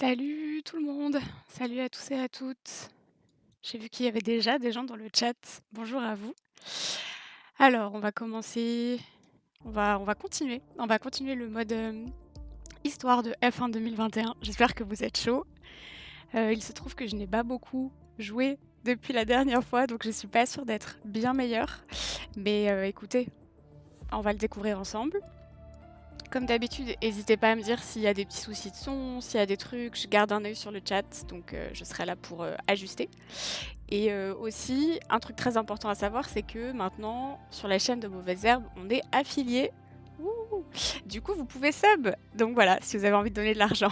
Salut tout le monde, salut à tous et à toutes. J'ai vu qu'il y avait déjà des gens dans le chat. Bonjour à vous. Alors, on va commencer, on va continuer le mode histoire de F1 2021. J'espère que vous êtes chaud. Il se trouve que je n'ai pas beaucoup joué depuis la dernière fois, donc je suis pas sûre d'être bien meilleure. Mais écoutez, on va le découvrir ensemble. Comme d'habitude, n'hésitez pas à me dire s'il y a des petits soucis de son, s'il y a des trucs, je garde un œil sur le chat, donc je serai là pour ajuster. Et aussi, un truc très important à savoir, c'est que maintenant, sur la chaîne de Mauvaises Herbes, on est affiliés. Wouhou. Du coup, vous pouvez sub. Donc voilà, si vous avez envie de donner de l'argent,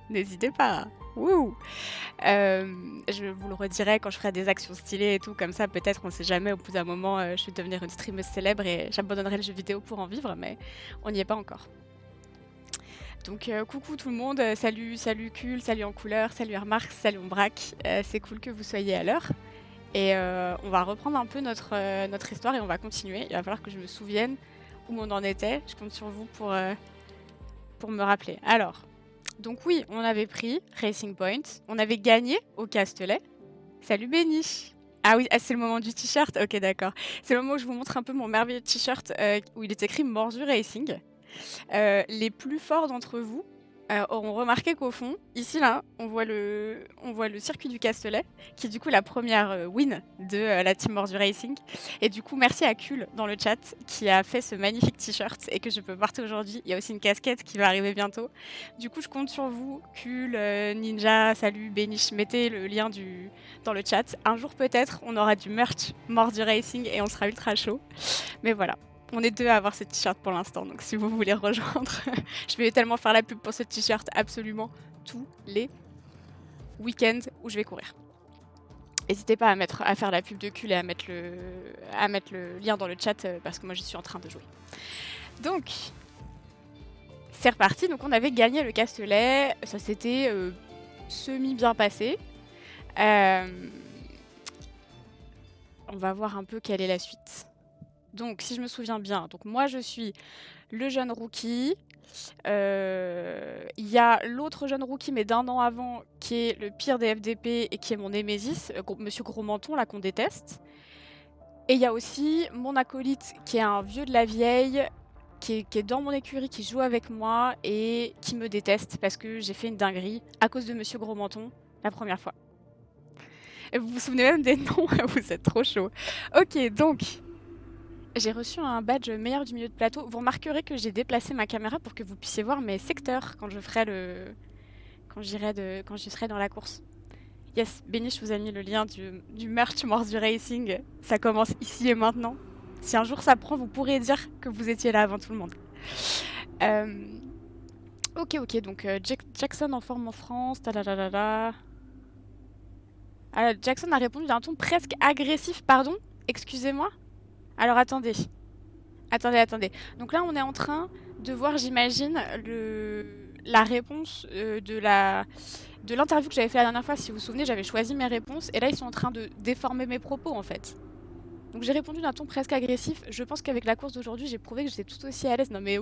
n'hésitez pas. Wouh. Je vous le redirai quand je ferai des actions stylées et tout, comme ça peut-être, on sait jamais, au bout d'un moment, je vais devenir une streameuse célèbre et j'abandonnerai le jeu vidéo pour en vivre, mais on n'y est pas encore. Donc coucou tout le monde, salut Cul, salut En Couleur, salut Armarx, salut Ombrac, c'est cool que vous soyez à l'heure. Et on va reprendre un peu notre histoire et on va continuer. Il va falloir que je me souvienne où on en était. Je compte sur vous pour me rappeler. Alors, donc oui, on avait pris Racing Point, on avait gagné au Castellet. Salut Benny. Ah oui, c'est le moment du t-shirt. Ok, d'accord. C'est le moment où je vous montre un peu mon merveilleux t-shirt où il est écrit Mordu Racing. Les plus forts d'entre vous auront remarqué qu'au fond, ici là, on voit le circuit du Castellet, qui est du coup la première win de la team Mordu Racing. Et du coup, merci à Kul dans le chat qui a fait ce magnifique t-shirt et que je peux porter aujourd'hui. Il y a aussi une casquette qui va arriver bientôt. Du coup, je compte sur vous, Kul, Ninja, salut, Benish, mettez le lien dans le chat. Un jour peut-être, on aura du merch Mordu Racing et on sera ultra chaud. Mais voilà. On est deux à avoir ce t-shirt pour l'instant, donc si vous voulez rejoindre, je vais tellement faire la pub pour ce t-shirt absolument tous les week-ends où je vais courir. N'hésitez pas à faire la pub de Cul et à mettre le lien dans le chat parce que moi je suis en train de jouer. Donc, c'est reparti. Donc on avait gagné le Castellet, ça s'était semi bien passé. On va voir un peu quelle est la suite. Donc, si je me souviens bien, donc moi je suis le jeune rookie. Il y a l'autre jeune rookie, mais d'un an avant, qui est le pire des FDP et qui est mon némésis, Monsieur Gros Menton, là qu'on déteste. Et il y a aussi mon acolyte, qui est un vieux de la vieille, qui est dans mon écurie, qui joue avec moi et qui me déteste parce que j'ai fait une dinguerie à cause de Monsieur Gros Menton la première fois. Et vous vous souvenez même des noms, vous êtes trop chaud. Ok, donc j'ai reçu un badge meilleur du milieu de plateau. Vous remarquerez que j'ai déplacé ma caméra pour que vous puissiez voir mes secteurs quand je serai dans la course. Yes, Benny, je vous ai mis le lien du merch Mordu Racing. Ça commence ici et maintenant. Si un jour ça prend, vous pourrez dire que vous étiez là avant tout le monde. Ok, donc Jackson en forme en France, Jackson a répondu d'un ton presque agressif, pardon. Excusez-moi. Alors attendez. Donc là, on est en train de voir, j'imagine, la réponse de l'interview que j'avais fait la dernière fois. Si vous vous souvenez, j'avais choisi mes réponses et là, ils sont en train de déformer mes propos en fait. Donc j'ai répondu d'un ton presque agressif. Je pense qu'avec la course d'aujourd'hui, j'ai prouvé que j'étais tout aussi à l'aise. Non mais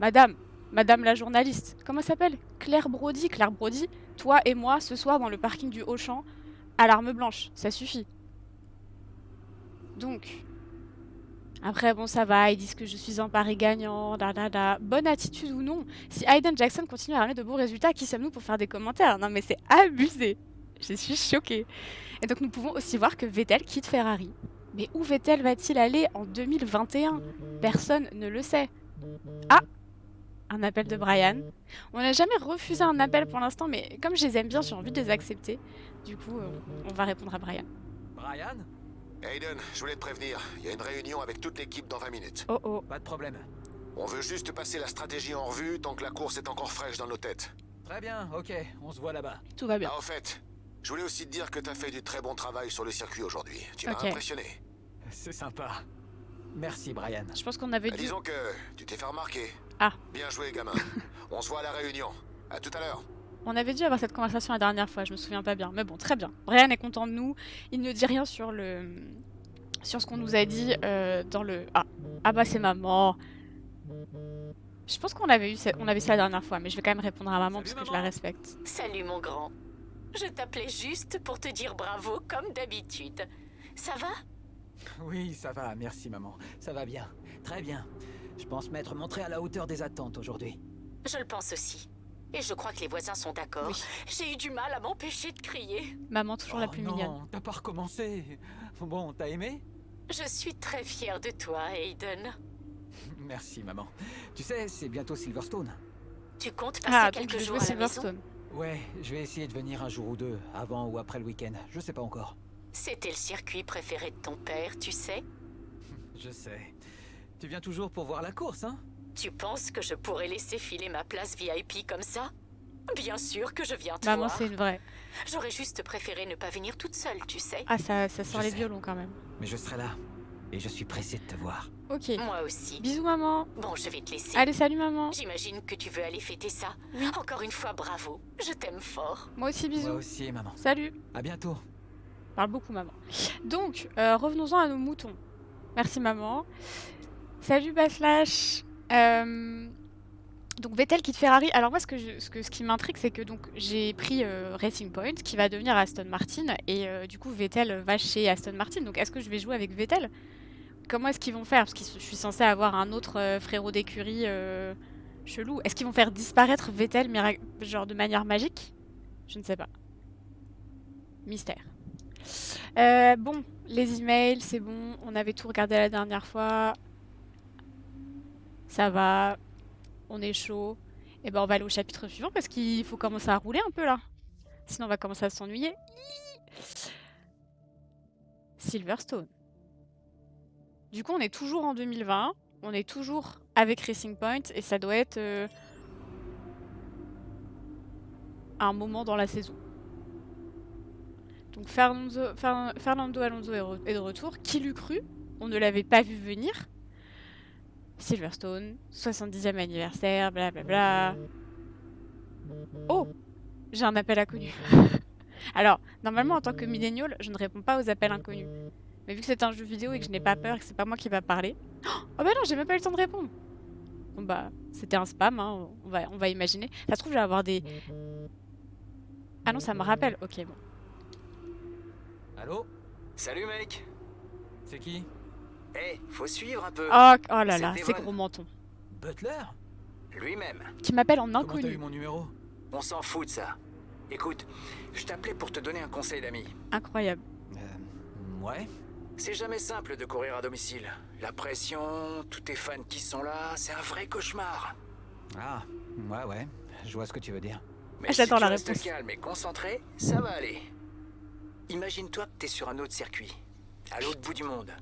madame la journaliste, comment elle s'appelle? Claire Brody. Claire Brody, toi et moi, ce soir dans le parking du Auchan, à l'arme blanche, ça suffit. Donc, après, bon, ça va, ils disent que je suis un pari gagnant, Bonne attitude ou non, si Hayden Jackson continue à ramener de bons résultats, qui sommes-nous pour faire des commentaires? Non mais c'est abusé. Je suis choquée. Et donc nous pouvons aussi voir que Vettel quitte Ferrari. Mais où Vettel va-t-il aller en 2021? Personne ne le sait. Ah, un appel de Brian. On n'a jamais refusé un appel pour l'instant, mais comme je les aime bien, j'ai envie de les accepter. Du coup, on va répondre à Brian. Brian? Hayden, je voulais te prévenir, il y a une réunion avec toute l'équipe dans 20 minutes. Oh oh. Pas de problème. On veut juste passer la stratégie en revue tant que la course est encore fraîche dans nos têtes. Très bien, ok, on se voit là-bas. Tout va bien. Ah, au fait, je voulais aussi te dire que t'as fait du très bon travail sur le circuit aujourd'hui. Tu m'as Ok. impressionné. C'est sympa. Merci, Brian. Je pense qu'on avait dû... Disons que tu t'es fait remarquer. Ah. Bien joué, gamin. On se voit à la réunion. À tout à l'heure. On avait dû avoir cette conversation la dernière fois, je me souviens pas bien. Mais bon, très bien. Brian est content de nous. Il ne dit rien sur ce qu'on nous a dit dans le... Ah bah c'est maman. Je pense qu'on avait on avait ça la dernière fois, mais je vais quand même répondre à maman Salut, parce que je maman. la respecte. Salut mon grand. Je t'appelais juste pour te dire bravo comme d'habitude. Ça va? Oui, ça va, merci maman. Ça va bien, très bien. Je pense m'être montré à la hauteur des attentes aujourd'hui. Je le pense aussi. Et je crois que les voisins sont d'accord. Oui. J'ai eu du mal à m'empêcher de crier. Maman toujours la plus non, mignonne. t'as pas recommencé. Bon, t'as aimé? Je suis très fière de toi, Aiden. Merci maman. Tu sais, c'est bientôt Silverstone. Tu comptes passer Ah, donc je quelques vais jours jouer à la maison? Silverstone. Ouais, je vais essayer de venir un jour ou deux, avant ou après le week-end. Je sais pas encore. C'était le circuit préféré de ton père, tu sais. Je sais. Tu viens toujours pour voir la course, hein? Tu penses que je pourrais laisser filer ma place VIP comme ça? Bien sûr que je viens te Maman, voir. c'est une vraie. J'aurais juste préféré ne pas venir toute seule, tu sais. Ah, ça sent Je les sais. violons quand même. Mais je serai là. Et je suis pressé de te voir. Ok. Moi aussi. Bisous, maman. Bon, je vais te laisser. Allez, salut, maman. J'imagine que tu veux aller fêter ça. Oui. Encore une fois, bravo. Je t'aime fort. Moi aussi, bisous. Moi aussi, maman. Salut. À bientôt. Parle beaucoup, maman. Donc, revenons-en à nos moutons. Merci, maman. Salut, Baslash. Donc, Vettel quitte Ferrari. Alors, moi, ce qui m'intrigue, c'est que donc j'ai pris Racing Point, qui va devenir Aston Martin. Et du coup, Vettel va chez Aston Martin. Donc, est-ce que je vais jouer avec Vettel? Comment est-ce qu'ils vont faire? Parce que je suis censée avoir un autre frérot d'écurie chelou. Est-ce qu'ils vont faire disparaître Vettel genre de manière magique? Je ne sais pas. Mystère. Bon, les emails, c'est bon. On avait tout regardé la dernière fois. Ça va. On est chaud. Et ben on va aller au chapitre suivant parce qu'il faut commencer à rouler un peu là. Sinon on va commencer à s'ennuyer. Silverstone. Du coup on est toujours en 2020. On est toujours avec Racing Point et ça doit être un moment dans la saison. Donc Fernando Alonso est de retour. Qui l'eût cru? On ne l'avait pas vu venir. Silverstone, 70e anniversaire, blablabla. Oh! J'ai un appel inconnu. Alors, normalement, en tant que millénial, je ne réponds pas aux appels inconnus. Mais vu que c'est un jeu vidéo et que je n'ai pas peur et que c'est pas moi qui va parler... Oh bah non, j'ai même pas eu le temps de répondre! Bon bah, c'était un spam, hein, on va imaginer. Ça se trouve, je vais avoir des... Ah non, ça me rappelle. Ok, bon. Allô? Salut mec. C'est qui? Eh, faut suivre un peu. Oh là là, C'est c'est Devon. gros menton. Butler? Lui-même. Qui m'appelle en Comment t'as eu inconnu. mon numéro? On s'en fout de ça. Écoute, je t'appelais pour te donner un conseil d'ami. Incroyable. Ouais. C'est jamais simple de courir à domicile. La pression, tous tes fans qui sont là, c'est un vrai cauchemar. Ah, ouais. Je vois ce que tu veux dire. Mais si J'attends tu la restes réponse. calme et concentré, ça va aller. Imagine-toi que t'es sur un autre circuit, à l'autre bout du monde.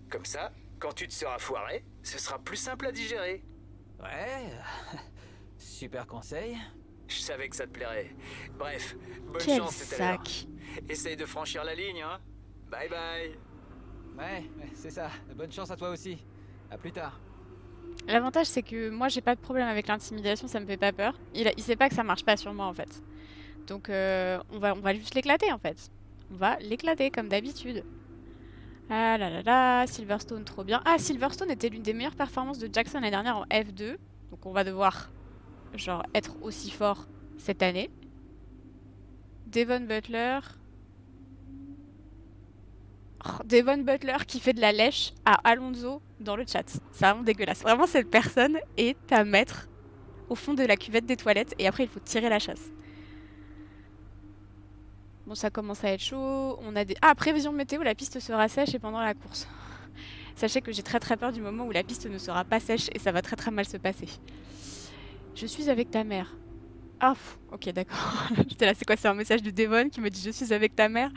Comme ça, quand tu te seras foiré, ce sera plus simple à digérer. Ouais. Super conseil. Je savais que ça te plairait. Bref, bonne Quel chance tout à l'heure. sac. Essaye de franchir la ligne, hein. Bye bye. Ouais, c'est ça. Bonne chance à toi aussi. À plus tard. L'avantage, c'est que moi, j'ai pas de problème avec l'intimidation, ça me fait pas peur. Il sait pas que ça marche pas sur moi, en fait. Donc, on va juste l'éclater, en fait. On va l'éclater, comme d'habitude. Ah là là là, Silverstone, trop bien. Ah, Silverstone était l'une des meilleures performances de Jackson l'année dernière en F2. Donc, on va devoir, genre, être aussi fort cette année. Devon Butler... Oh, Devon Butler qui fait de la lèche à Alonso dans le chat. C'est vraiment dégueulasse. Vraiment, cette personne est à mettre au fond de la cuvette des toilettes et après, il faut tirer la chasse. Bon, ça commence à être chaud. On a des... Ah, prévision météo, la piste sera sèche et pendant la course. Sachez que j'ai très très peur du moment où la piste ne sera pas sèche et ça va très très mal se passer. Je suis avec ta mère. Ah, ok, d'accord. J'étais là, c'est quoi? C'est un message de Devon qui me dit je suis avec ta mère.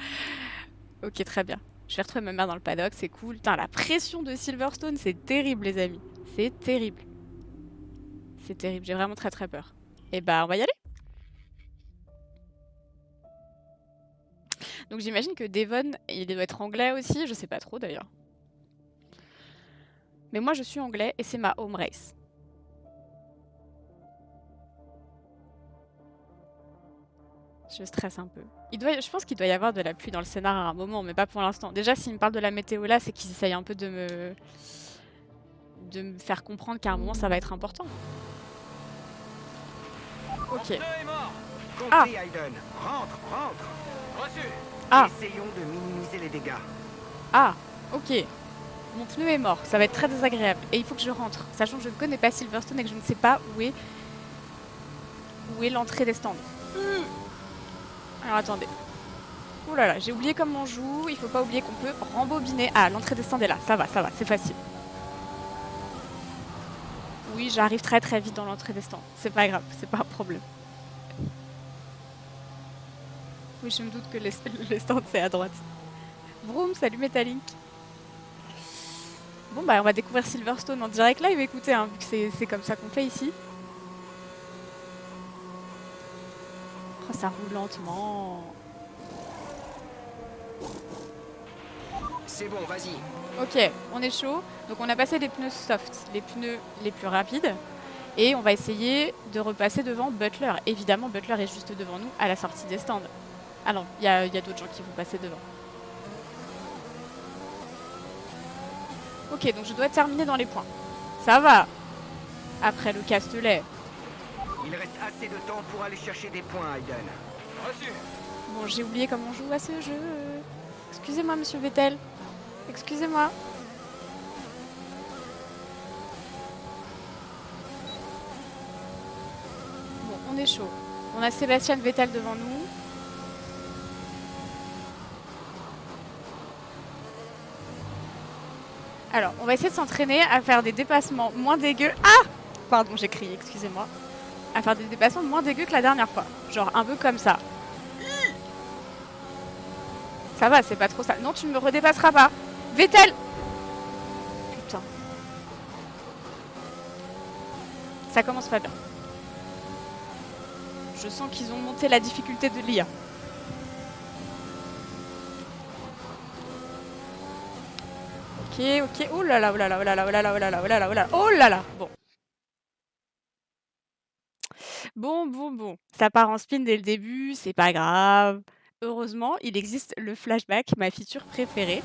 Ok, très bien. Je vais retrouver ma mère dans le paddock, c'est cool. Putain, la pression de Silverstone, c'est terrible, les amis. C'est terrible. C'est terrible, j'ai vraiment très très peur. Et bah, on va y aller. Donc j'imagine que Devon, il doit être anglais aussi, je sais pas trop d'ailleurs. Mais moi je suis anglais et c'est ma home race. Je stresse un peu. Je pense qu'il doit y avoir de la pluie dans le scénar à un moment, mais pas pour l'instant. Déjà, s'il me parle de la météo là, c'est qu'ils essayent un peu de me faire comprendre qu'à un moment, ça va être important. Ok. est mort. Ah. Compris, Aiden. Rentre, rentre. Reçu. Ah. Essayons de minimiser les dégâts. Ah, ok. Mon pneu est mort, ça va être très désagréable. Et il faut que je rentre, sachant que je ne connais pas Silverstone et que je ne sais pas où est l'entrée des stands. Alors attendez. Ouh là là, j'ai oublié comment on joue. Il faut pas oublier qu'on peut rembobiner. Ah, l'entrée des stands est là, ça va, c'est facile. Oui, j'arrive très très vite dans l'entrée des stands. C'est pas grave, c'est pas un problème. Oui, je me doute que les stands c'est à droite. Vroom, salut Metalink. Bon bah on va découvrir Silverstone en direct live, écoutez, hein, vu que c'est comme ça qu'on fait ici. Oh, ça roule lentement. C'est bon, vas-y. Ok, on est chaud. Donc on a passé les pneus soft, les pneus les plus rapides. Et on va essayer de repasser devant Butler. Évidemment, Butler est juste devant nous à la sortie des stands. Ah non, il y a d'autres gens qui vont passer devant. Ok, donc je dois terminer dans les points. Ça va. Après le Castellet. Il reste assez de temps pour aller chercher des points, Aiden. Reçu. Bon, j'ai oublié comment on joue à ce jeu. Excusez-moi, monsieur Vettel. Excusez-moi. Bon, on est chaud. On a Sébastien Vettel devant nous. Alors, on va essayer de s'entraîner à faire des dépassements moins dégueux. Ah! Pardon, j'ai crié, excusez-moi. À faire des dépassements moins dégueux que la dernière fois. Genre un peu comme ça. Ça va, c'est pas trop ça. Non, tu ne me redépasseras pas. Vettel! Putain. Ça commence pas bien. Je sens qu'ils ont monté la difficulté de l'IA. Ok. Oh là là, oh là là, oh là là, oh là là, oh là là, oh là là, oh là là, oh là là. Bon. Ça part en spin dès le début, c'est pas grave. Heureusement, il existe le flashback, ma feature préférée.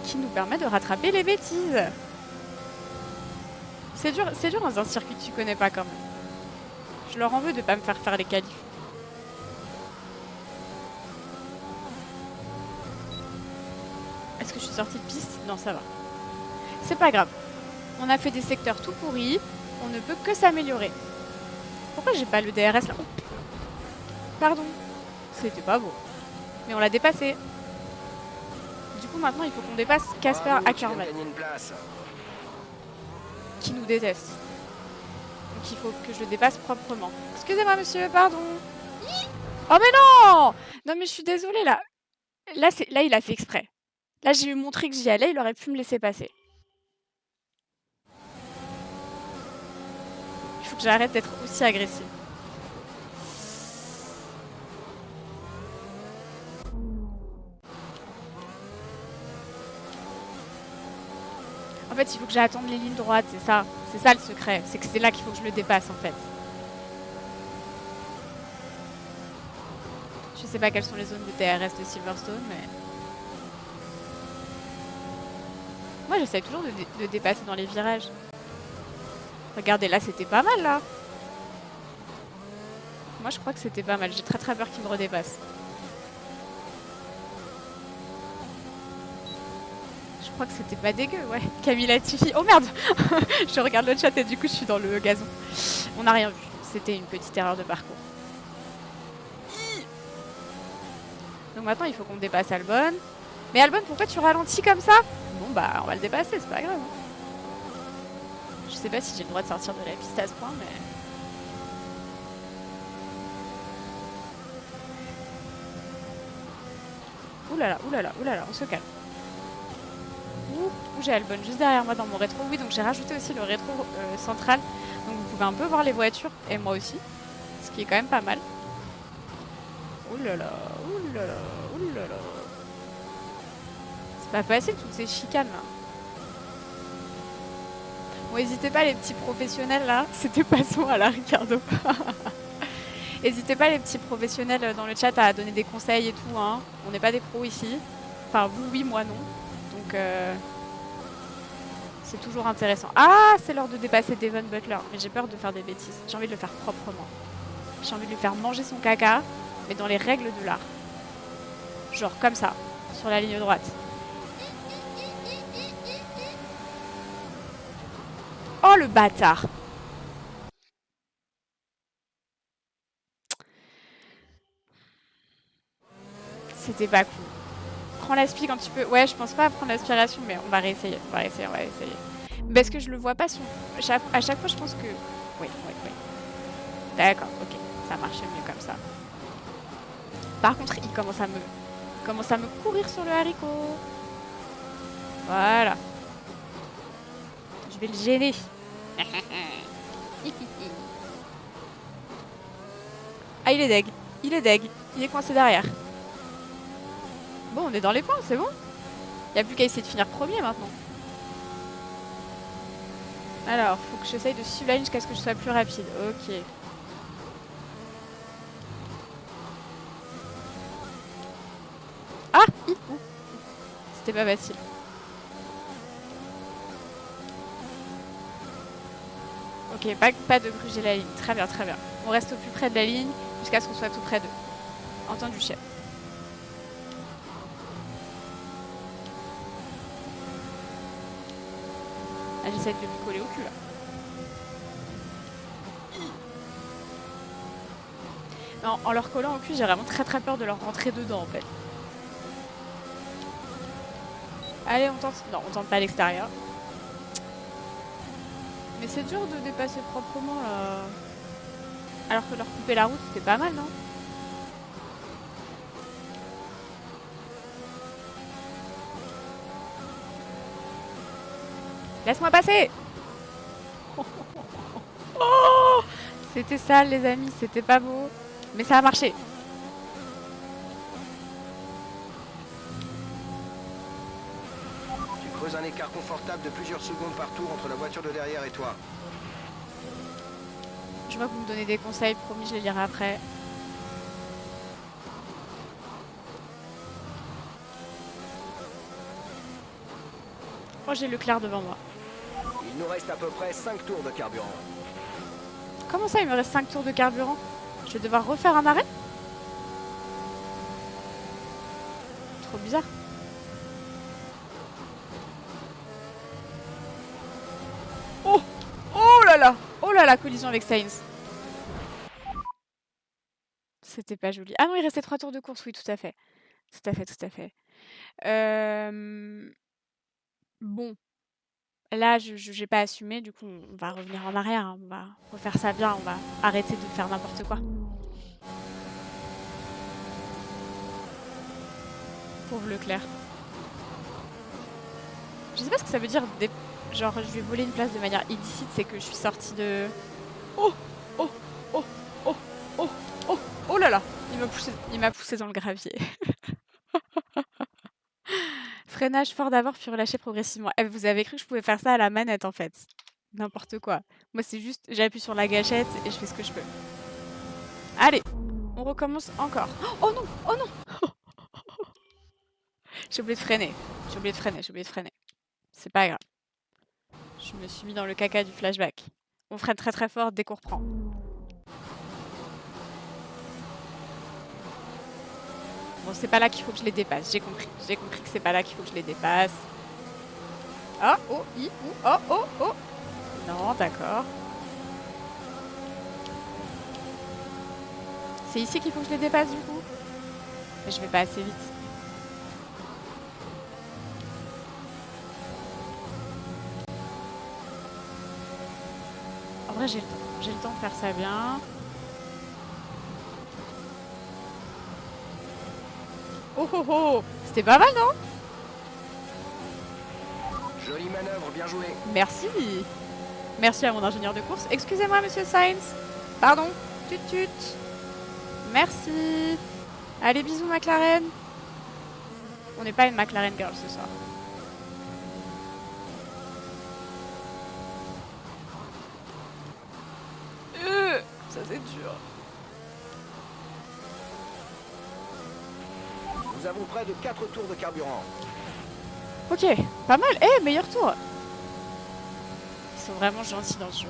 Qui nous permet de rattraper les bêtises. C'est dur dans un circuit que tu connais pas quand même. Je leur en veux de pas me faire les qualifs. Est-ce que je suis sortie de piste? Non, ça va. C'est pas grave. On a fait des secteurs tout pourris. On ne peut que s'améliorer. Pourquoi j'ai pas le DRS là? Oh. Pardon. C'était pas beau. Mais on l'a dépassé. Du coup, maintenant, il faut qu'on dépasse Casper Ackerman. Qui nous déteste. Donc il faut que je le dépasse proprement. Excusez-moi, monsieur, pardon. Oh mais non! Non mais je suis désolée là. Là, il a fait exprès. Là, j'ai lui montré que j'y allais, il aurait pu me laisser passer. Il faut que j'arrête d'être aussi agressive. En fait, il faut que j'attende les lignes droites, c'est ça. C'est ça le secret. C'est que c'est là qu'il faut que je le dépasse, en fait. Je sais pas quelles sont les zones de DRS de Silverstone, mais... Moi, j'essaie toujours de dépasser dans les virages. Regardez, là, c'était pas mal, là. Moi, je crois que c'était pas mal. J'ai très peur qu'il me redépasse. Je crois que c'était pas dégueu, ouais. Camille Latifi. Oh merde. Je regarde le chat et du coup, je suis dans le gazon. On n'a rien vu. C'était une petite erreur de parcours. Donc maintenant, il faut qu'on dépasse Albon. Mais Albon, pourquoi tu ralentis comme ça? Bon, bah, on va le dépasser, c'est pas grave. Je sais pas si j'ai le droit de sortir de la piste à ce point, mais... Oulala, on se calme. Où j'ai Albon juste derrière moi dans mon rétro. Oui, donc j'ai rajouté aussi le rétro central. Donc vous pouvez un peu voir les voitures, et moi aussi. Ce qui est quand même pas mal. Oulala. C'est pas facile toutes ces chicanes là. Bon, n'hésitez pas les petits professionnels là. C'était passons à la Ricardo. N'hésitez pas les petits professionnels dans le chat à donner des conseils et tout. Hein. On n'est pas des pros ici. Enfin vous oui, moi non. Donc C'est toujours intéressant. Ah, c'est l'heure de dépasser Devon Butler. Mais j'ai peur de faire des bêtises. J'ai envie de le faire proprement. J'ai envie de lui faire manger son caca, mais dans les règles de l'art. Genre comme ça, sur la ligne droite. Oh le bâtard! C'était pas cool. Prends l'aspi quand tu peux. Ouais, je pense pas à prendre l'aspiration, mais on va réessayer. On va réessayer, on va essayer. Parce que je le vois pas sur. À chaque fois, je pense que. Oui, oui, oui. D'accord, ok. Ça marchait mieux comme ça. Par contre, il commence à me courir sur le haricot. Voilà. Je vais le gêner. Ah, il est deg. Il est deg. Il est coincé derrière. Bon, on est dans les points, c'est bon. Il n'y a plus qu'à essayer de finir premier maintenant. Alors, faut que j'essaye de suivre la ligne jusqu'à ce que je sois plus rapide. Ok. Ah! C'était pas facile. Ok, pas de gruger la ligne. Très bien, très bien. On reste au plus près de la ligne jusqu'à ce qu'on soit tout près d'eux. Entendu, chef. Ah, j'essaie de lui coller au cul, là. Non, en leur collant au cul, j'ai vraiment très très peur de leur rentrer dedans, en fait. Allez, on tente... Non, on tente pas à l'extérieur. Mais c'est dur de dépasser proprement, là. Alors que leur couper la route, c'était pas mal, non? Laisse-moi passer! Oh, c'était sale, les amis, c'était pas beau. Mais ça a marché. Tu creuses un écart confortable de plusieurs secondes par tour entre la voiture de derrière et toi. Je vois que vous me donnez des conseils, promis, je les lirai après. Oh, j'ai le clair devant moi. Il nous reste à peu près 5 tours de carburant. Comment ça, il me reste 5 tours de carburant? Je vais devoir refaire un arrêt? Trop bizarre. Oh! Oh là là! Oh là là, collision avec Sainz. C'était pas joli. Ah non, il restait 3 tours de course, oui, tout à fait. Tout à fait, tout à fait. Bon. Là, j'ai pas assumé, du coup, on va revenir en arrière, hein. On va refaire ça bien, on va arrêter de faire n'importe quoi. Pauvre Leclerc. Je sais pas ce que ça veut dire, genre je lui ai volé une place de manière illicite, c'est que je suis sortie de... Oh! Oh! Oh! Oh! Oh! Oh! Oh là là! Il m'a poussé dans le gravier. Freinage fort d'abord puis relâché progressivement. Eh, vous avez cru que je pouvais faire ça à la manette en fait. N'importe quoi. Moi c'est juste, j'appuie sur la gâchette et je fais ce que je peux. Allez, on recommence encore. Oh non! Oh non! J'ai oublié de freiner. J'ai oublié de freiner, j'ai oublié de freiner. C'est pas grave. Je me suis mis dans le caca du flashback. On freine très très fort dès qu'on reprend. Bon, c'est pas là qu'il faut que je les dépasse, j'ai compris. J'ai compris que c'est pas là qu'il faut que je les dépasse. Ah, oh, oh, oh, oh. Non, d'accord. C'est ici qu'il faut que je les dépasse du coup? Mais je vais pas assez vite. En vrai, j'ai le temps de faire ça bien. Oh oh oh! C'était pas mal, non? Jolie manœuvre, bien joué. Merci. Merci à mon ingénieur de course. Excusez-moi, monsieur Sainz. Pardon. Tut tut. Merci. Allez, bisous, McLaren. On n'est pas une McLaren girl ce soir. Ça c'est dur. Nous avons près de 4 tours de carburant. Ok, pas mal. Eh, meilleur tour. sont vraiment gentils dans ce jeu.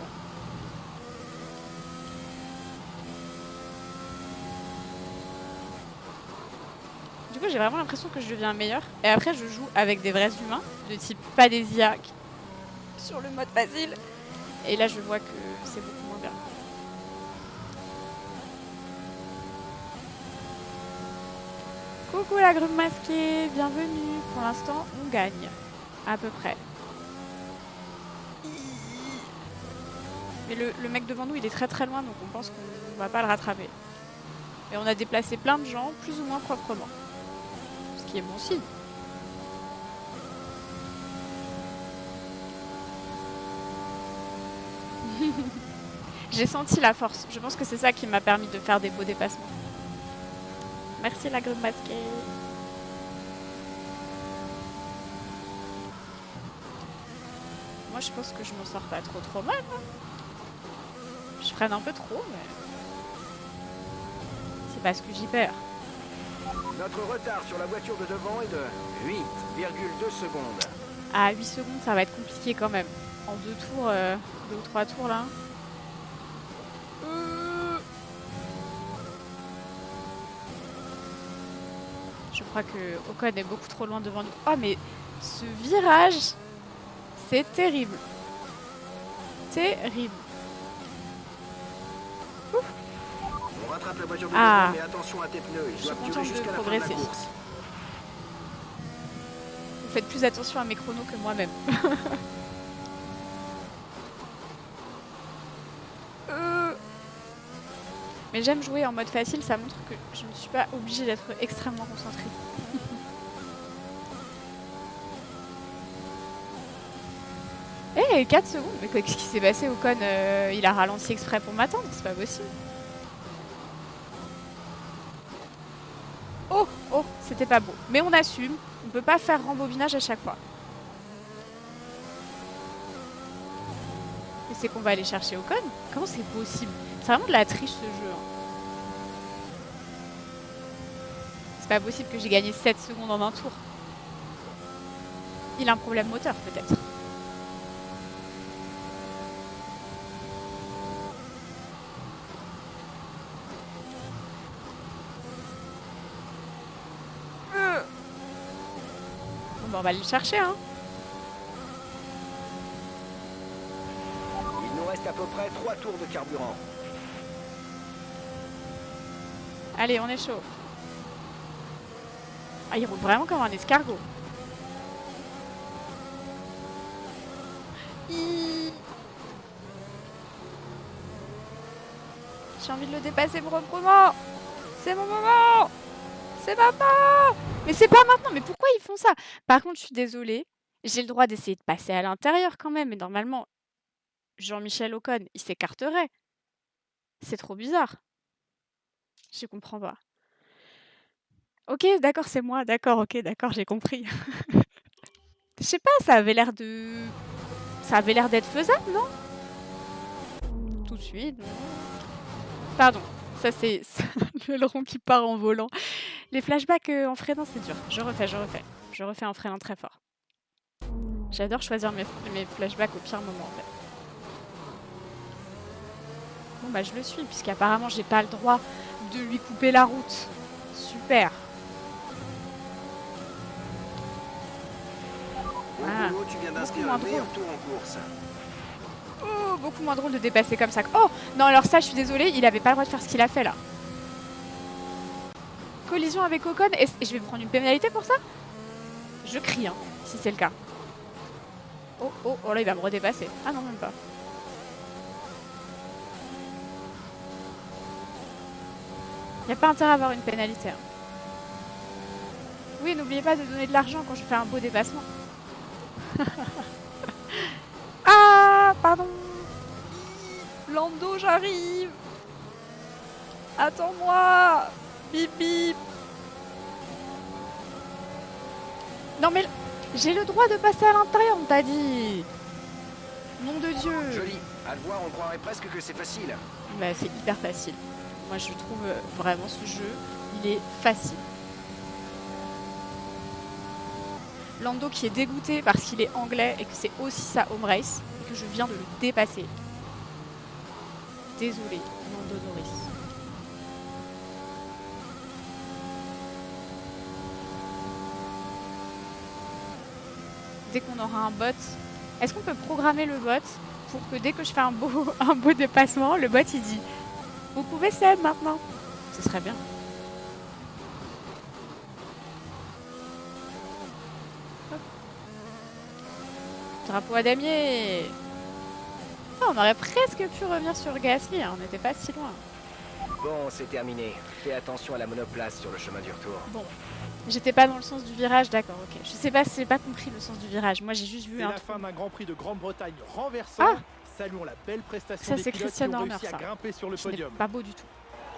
Du coup, j'ai vraiment l'impression que je deviens meilleure. Et après, je joue avec des vrais humains, de type pas des IA, sur le mode facile. Et là, je vois que c'est beaucoup moins bien. Coucou la grume masquée, bienvenue. Pour l'instant, on gagne. À peu près. Mais le mec devant nous, il est très très loin, donc on pense qu'on va pas le rattraper. Et on a déplacé plein de gens, plus ou moins proprement. Ce qui est bon signe. J'ai senti la force. Je pense que c'est ça qui m'a permis de faire des beaux dépassements. Merci la grume masquée. Moi, je pense que je m'en sors pas trop mal. Hein. Je freine un peu trop, mais... c'est parce que j'y perds. Notre retard sur la voiture de devant est de 8,2 secondes. À 8 secondes, ça va être compliqué quand même. En 2 tours, 2 ou 3 tours là. Je crois que Ocon est beaucoup trop loin devant nous. Oh mais ce virage, c'est terrible. Terrible. On rattrape la voiture de Ah. devant, mais attention à tes pneus. Ils Je suis doivent contente durer de jusqu'à la fin de la progresser. course. Vous faites plus attention à mes chronos que moi-même. Mais j'aime jouer en mode facile, ça montre que je ne suis pas obligée d'être extrêmement concentrée. Eh, 4 secondes. Mais qu'est-ce qui s'est passé? Ocon, il a ralenti exprès pour m'attendre, c'est pas possible. Oh, oh, c'était pas beau. Mais on assume, on peut pas faire rembobinage à chaque fois. Et c'est qu'on va aller chercher Ocon? Comment c'est possible? C'est vraiment de la triche ce jeu. Hein. C'est pas possible que j'ai gagné 7 secondes en un tour. Il a un problème moteur peut-être. Bon, on va aller le chercher, hein. Il nous reste à peu près 3 tours de carburant. Allez, on est chaud. Ah, il roule vraiment comme un escargot. J'ai envie de le dépasser proprement. C'est mon moment. C'est maintenant. Mais c'est pas maintenant. Mais pourquoi ils font ça? Par contre, je suis désolée. J'ai le droit d'essayer de passer à l'intérieur quand même. Mais normalement, Jean-Michel Ocon, il s'écarterait. C'est trop bizarre. Je comprends pas. Ok, d'accord, c'est moi. D'accord, ok, d'accord, j'ai compris. Je sais pas, ça avait l'air de... Ça avait l'air d'être faisable, non? Tout de suite. Non. Pardon, ça c'est le rond qui part en volant. Les flashbacks en freinant, c'est dur. Je refais. Je refais en freinant très fort. J'adore choisir mes flashbacks au pire moment, en fait. Bon, bah je le suis, puisqu'apparemment j'ai pas le droit de lui couper la route. Super. Au boulot, tu viens d'inscrire moins un meilleur drôle. tour en course. Oh, beaucoup moins drôle de dépasser comme ça. Oh, non, alors ça, je suis désolée, il avait pas le droit de faire ce qu'il a fait là. Collision avec Ocon, et je vais prendre une pénalité pour ça? Je crie, hein, si c'est le cas. Oh, oh, oh là, il va me redépasser. Ah non, même pas. Y a pas intérêt à avoir une pénalité. Hein. Oui, n'oubliez pas de donner de l'argent quand je fais un beau dépassement. Ah, pardon. Lando, j'arrive. Attends-moi. Bip bip. Non mais j'ai le droit de passer à l'intérieur, on t'a dit. Nom de Dieu. Joli. À le voir, on croirait presque que c'est facile. Bah, c'est hyper facile. Moi, je trouve vraiment ce jeu, il est facile. Lando qui est dégoûté parce qu'il est anglais et que c'est aussi sa home race, que je viens de le dépasser. Désolé, Lando Norris. Dès qu'on aura un bot, est-ce qu'on peut programmer le bot pour que dès que je fais un beau dépassement, le bot il dit vous pouvez Seb maintenant? Ce serait bien. Hop. Drapeau à damier. Oh, on aurait presque pu revenir sur Gasly, hein, on n'était pas si loin. Bon, c'est terminé. Fais attention à la monoplace sur le chemin du retour. Bon, j'étais pas dans le sens du virage, d'accord, ok. Je sais pas si j'ai pas compris le sens du virage. Moi j'ai juste vu C'est un la truc. fin d'un Grand Prix de Grande-Bretagne renversant. Ah Saluons la belle prestation Ça, des c'est pilotes qui Christian ont Horner, réussi à ça. grimper sur le Ce n'est podium. pas beau du tout.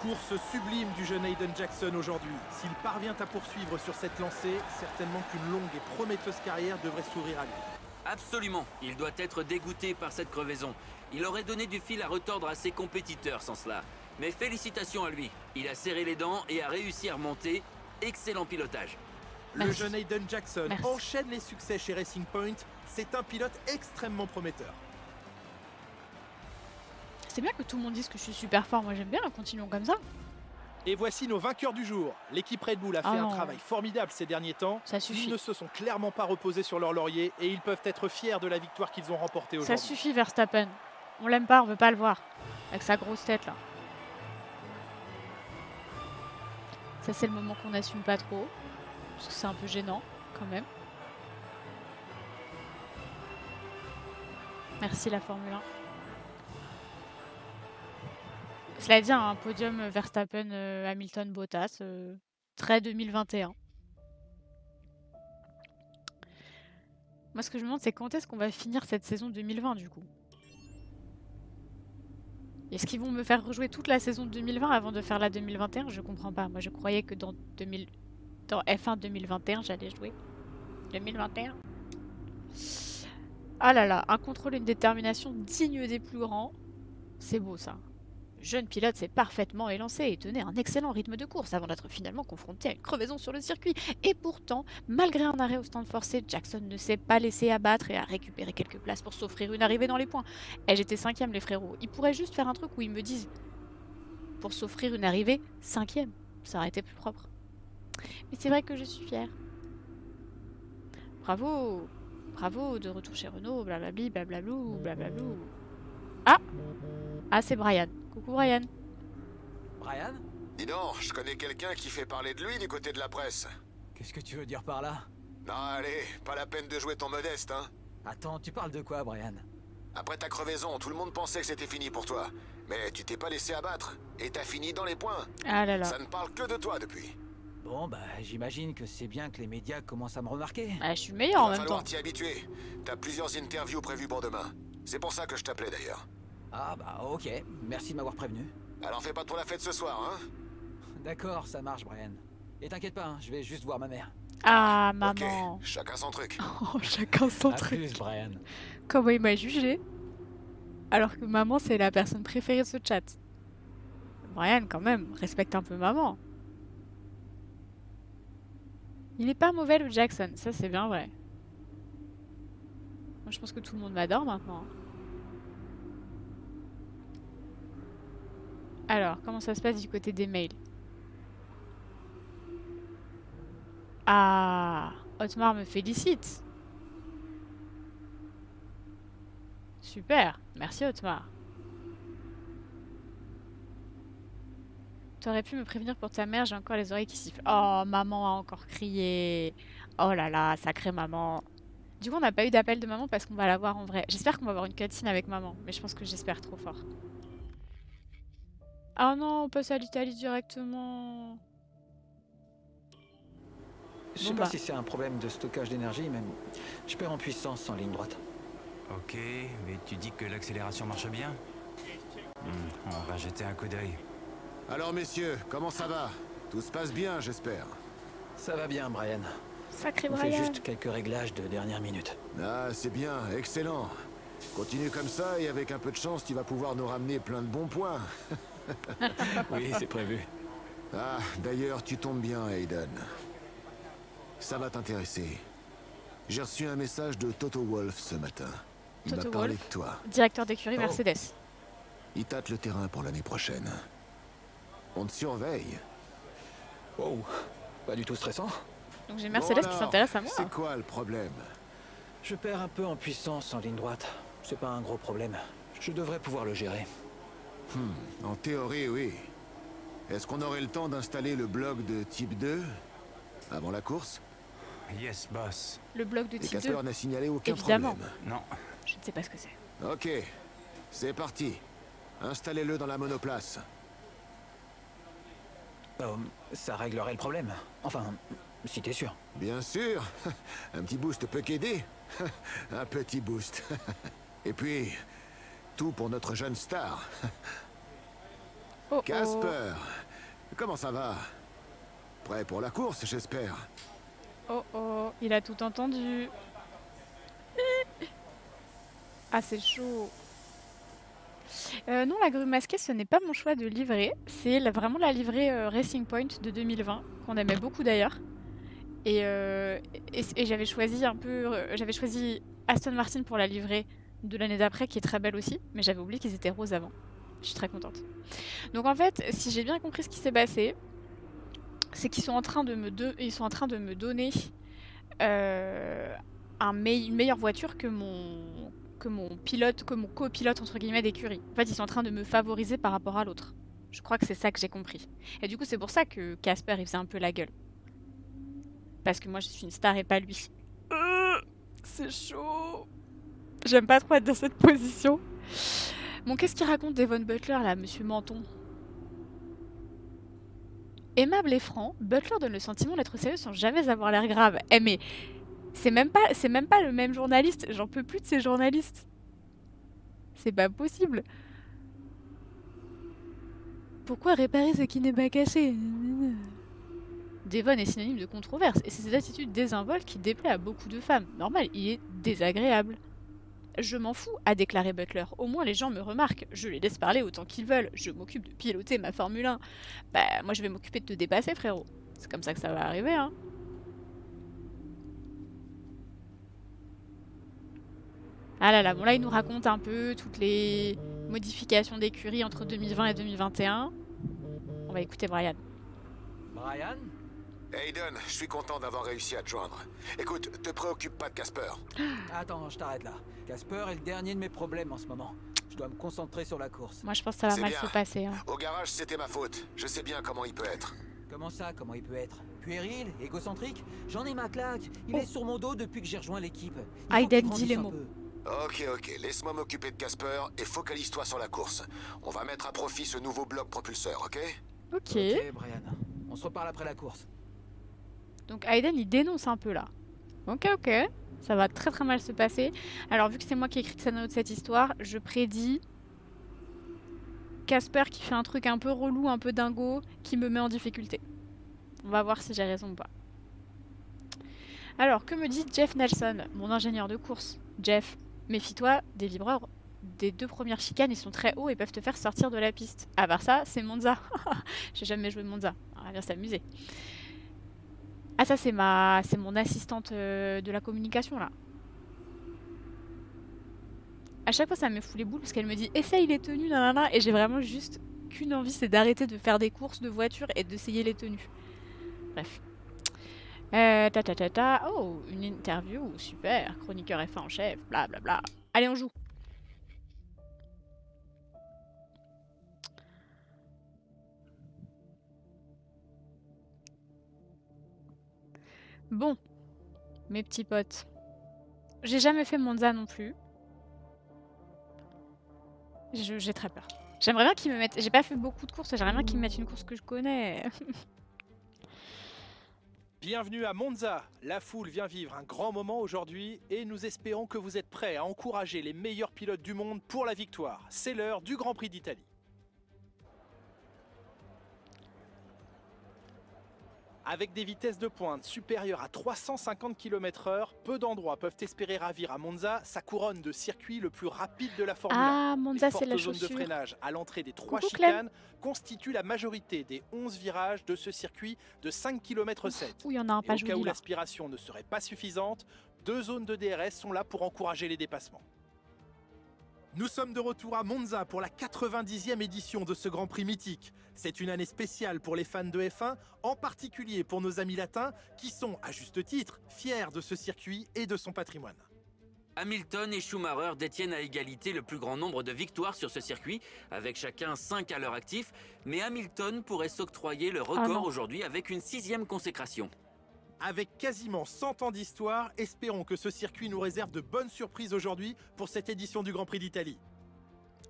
Course sublime du jeune Hayden Jackson aujourd'hui. S'il parvient à poursuivre sur cette lancée, certainement qu'une longue et prometteuse carrière devrait s'ouvrir à lui. Absolument, il doit être dégoûté par cette crevaison. Il aurait donné du fil à retordre à ses compétiteurs sans cela. Mais félicitations à lui, il a serré les dents et a réussi à remonter. Excellent pilotage. Le Merci. jeune Hayden Jackson Merci. enchaîne les succès chez Racing Point. C'est un pilote extrêmement prometteur. C'est bien que tout le monde dise que je suis super fort. Moi j'aime bien, continuons comme ça. Et voici nos vainqueurs du jour. L'équipe Red Bull a fait Oh un non. travail formidable ces derniers temps. Ça suffit. Ils ne se sont clairement pas reposés sur leur laurier et ils peuvent être fiers de la victoire qu'ils ont remportée Ça aujourd'hui. suffit Verstappen. On l'aime pas, on veut pas le voir. Avec sa grosse tête là. Ça c'est le moment qu'on n'assume pas trop. Parce que c'est un peu gênant quand même. Merci la Formule 1. Cela dit, un podium Verstappen, Hamilton, Bottas, très 2021. Moi ce que je me demande c'est quand est-ce qu'on va finir cette saison 2020 du coup. Est-ce qu'ils vont me faire rejouer toute la saison 2020 avant de faire la 2021? Je comprends pas. Moi je croyais que dans F1 2021 j'allais jouer. 2021. Ah là là, un contrôle et une détermination digne des plus grands. C'est beau ça. Le jeune pilote s'est parfaitement élancé et tenait un excellent rythme de course avant d'être finalement confronté à une crevaison sur le circuit. Et pourtant, malgré un arrêt au stand forcé, Jackson ne s'est pas laissé abattre et a récupéré quelques places pour s'offrir une arrivée dans les points. Et j'étais 5ème les frérots. Ils pourraient juste faire un truc où ils me disent pour s'offrir une arrivée 5ème. Ça aurait été plus propre. Mais c'est vrai que je suis fière. Bravo! Bravo, de retour chez Renault, blablabli, blablablou, blablablou. Ah! Ah, c'est Brian. Coucou Brian. Brian? Dis donc, je connais quelqu'un qui fait parler de lui du côté de la presse. Qu'est-ce que tu veux dire par là? Non, allez, pas la peine de jouer ton modeste, hein. Attends, tu parles de quoi, Brian? Après ta crevaison, tout le monde pensait que c'était fini pour toi. Mais tu t'es pas laissé abattre, et t'as fini dans les points. Ah là là. Ça ne parle que de toi depuis. Bon, bah, j'imagine que c'est bien que les médias commencent à me remarquer. Ah, je suis le Il meilleur en va même falloir temps. t'y habituer. T'as plusieurs interviews prévues pour demain. C'est pour ça que je t'appelais d'ailleurs. Ah bah, ok. Merci de m'avoir prévenu. Alors fais pas trop la fête ce soir, hein. D'accord, ça marche, Brian. Et t'inquiète pas, hein, je vais juste voir ma mère. Ah, Ok, maman. chacun son truc. Oh, chacun son À truc. plus, Brian. Comment il m'a jugé. Alors que maman, c'est la personne préférée de ce chat. Brian, quand même, respecte un peu maman. Il n'est pas mauvais le Jackson, ça c'est bien vrai. Moi je pense que tout le monde m'adore maintenant. Alors, comment ça se passe du côté des mails? Ah, Otmar me félicite. Super, merci Otmar. T'aurais pu me prévenir pour ta mère, j'ai encore les oreilles qui sifflent. Oh, maman a encore crié. Oh là là, sacrée maman. Du coup, on n'a pas eu d'appel de maman parce qu'on va la voir en vrai. J'espère qu'on va avoir une cutscene avec maman, mais je pense que j'espère trop fort. Oh non, on passe à l'Italie directement. Je sais Bon pas bah. si c'est un problème de stockage d'énergie, mais je perds en puissance en ligne droite. Ok, mais tu dis que l'accélération marche bien? On va jeter un coup d'œil. Alors messieurs, comment ça va? Tout se passe bien, j'espère. Ça va bien, Brian. Sacré On fait Brian. juste quelques réglages de dernière minute. Ah, c'est bien, excellent. Continue comme ça et avec un peu de chance, tu vas pouvoir nous ramener plein de bons points. Oui, c'est prévu. Ah, d'ailleurs, tu tombes bien, Hayden. Ça va t'intéresser. J'ai reçu un message de Toto Wolff ce matin. Il m'a Toto parlé Wolff, de toi. directeur d'écurie Oh. Mercedes. Il tâte le terrain pour l'année prochaine. On te surveille. Wow, pas du tout stressant. Donc j'ai Bon Mercedes qui alors, s'intéresse à moi. C'est quoi le problème? Je perds un peu en puissance en ligne droite. C'est pas un gros problème. Je devrais pouvoir le gérer. En théorie, oui. Est-ce qu'on aurait le temps d'installer le bloc de type 2 avant la course? Yes, boss. Le bloc de Et type 2, Casper n'a signalé aucun évidemment. problème. Non. Je ne sais pas ce que c'est. Ok, c'est parti. Installez-le dans la monoplace. Ça réglerait le problème. Enfin, si t'es sûr. Bien sûr. Un petit boost peut qu'aider. Un petit boost. Et puis, tout pour notre jeune star. Oh oh. Casper, comment ça va? Prêt pour la course, j'espère. Oh oh, il a tout entendu. Ah, c'est chaud. Non, la grue masquée, ce n'est pas mon choix de livret. C'est vraiment la livrée Racing Point de 2020, qu'on aimait beaucoup d'ailleurs. Et j'avais choisi j'avais choisi Aston Martin pour la livrée de l'année d'après, qui est très belle aussi, mais j'avais oublié qu'ils étaient roses avant. Je suis très contente. Donc en fait, si j'ai bien compris ce qui s'est passé, c'est qu'ils sont en train de me donner une meilleure voiture que mon copilote entre guillemets d'écurie. En fait, ils sont en train de me favoriser par rapport à l'autre. Je crois que c'est ça que j'ai compris. Et du coup, c'est pour ça que Casper, il faisait un peu la gueule. Parce que moi, je suis une star et pas lui. C'est chaud. J'aime pas trop être dans cette position. Bon, qu'est-ce qu'il raconte Devon Butler, là, monsieur Menton? Aimable et franc, Butler donne le sentiment d'être sérieux sans jamais avoir l'air grave. Eh mais, c'est même pas le même journaliste. J'en peux plus de ces journalistes. C'est pas possible. Pourquoi réparer ce qui n'est pas caché? Devon est synonyme de controverse, et c'est cette attitude désinvolte qui déplaît à beaucoup de femmes. Normal, il est désagréable. Je m'en fous, a déclaré Butler. Au moins les gens me remarquent. Je les laisse parler autant qu'ils veulent. Je m'occupe de piloter ma Formule 1. Bah, moi je vais m'occuper de te dépasser, frérot. C'est comme ça que ça va arriver, hein. Ah là là, bon là il nous raconte un peu toutes les modifications d'écurie entre 2020 et 2021. On va écouter Brian. Brian? Hayden, je suis content d'avoir réussi à te joindre. Écoute, te préoccupe pas de Casper. Attends, je t'arrête là. Casper est le dernier de mes problèmes en ce moment. Je dois me concentrer sur la course. Moi je pense que ça va C'est mal bien. se passer, hein. Au garage, c'était ma faute. Je sais bien comment il peut être. Comment ça, comment il peut être? Puéril? Égocentrique? J'en ai ma claque. Il est sur mon dos depuis que j'ai rejoint l'équipe. Il faut Hayden qu'il dit les grandisse un mots. peu. Ok, laisse-moi m'occuper de Casper et focalise-toi sur la course. On va mettre à profit ce nouveau bloc propulseur, ok? Ok. Ok, Brian. On se reparle après la course. Donc Hayden il dénonce un peu là. Ok, ça va très très mal se passer. Alors vu que c'est moi qui ai écrit le scénario de cette histoire, je prédis Casper qui fait un truc un peu relou, un peu dingo, qui me met en difficulté. On va voir si j'ai raison ou pas. Alors, que me dit Jeff Nelson, mon ingénieur de course? Jeff, méfie-toi des vibreurs. Des 2 premières chicanes, ils sont très hauts et peuvent te faire sortir de la piste. À part ça, c'est Monza. J'ai jamais joué Monza. On va bien s'amuser. Ah ça c'est mon assistante de la communication là. À chaque fois ça me fout les boules parce qu'elle me dit essaye les tenues nanana et j'ai vraiment juste qu'une envie, c'est d'arrêter de faire des courses de voiture et d'essayer les tenues. Bref. Oh, une interview, super, chroniqueur F1 en chef, bla bla bla. Allez on joue. Bon, mes petits potes. J'ai jamais fait Monza non plus. J'ai très peur. J'aimerais bien qu'ils me mettent... J'ai pas fait beaucoup de courses, j'aimerais bien qu'ils me mettent une course que je connais. Bienvenue à Monza. La foule vient vivre un grand moment aujourd'hui et nous espérons que vous êtes prêts à encourager les meilleurs pilotes du monde pour la victoire. C'est l'heure du Grand Prix d'Italie. Avec des vitesses de pointe supérieures à 350 km/h, peu d'endroits peuvent espérer ravir à Monza sa couronne de circuit le plus rapide de la Formule 1. Ah, Monza, Les c'est la fortes zones de chaussure. freinage à l'entrée des 3 Coucou, Clem. chicanes constituent la majorité des 11 virages de ce circuit de 5 km/7. Ouh, il y en a un Et pas au cas joli où là. l'aspiration ne serait pas suffisante, 2 zones de DRS sont là pour encourager les dépassements. Nous sommes de retour à Monza pour la 90e édition de ce Grand Prix mythique. C'est une année spéciale pour les fans de F1, en particulier pour nos amis latins qui sont, à juste titre, fiers de ce circuit et de son patrimoine. Hamilton et Schumacher détiennent à égalité le plus grand nombre de victoires sur ce circuit, avec chacun 5 à leur actif, mais Hamilton pourrait s'octroyer le record aujourd'hui avec une 6e consécration. Avec quasiment 100 ans d'histoire, espérons que ce circuit nous réserve de bonnes surprises aujourd'hui pour cette édition du Grand Prix d'Italie.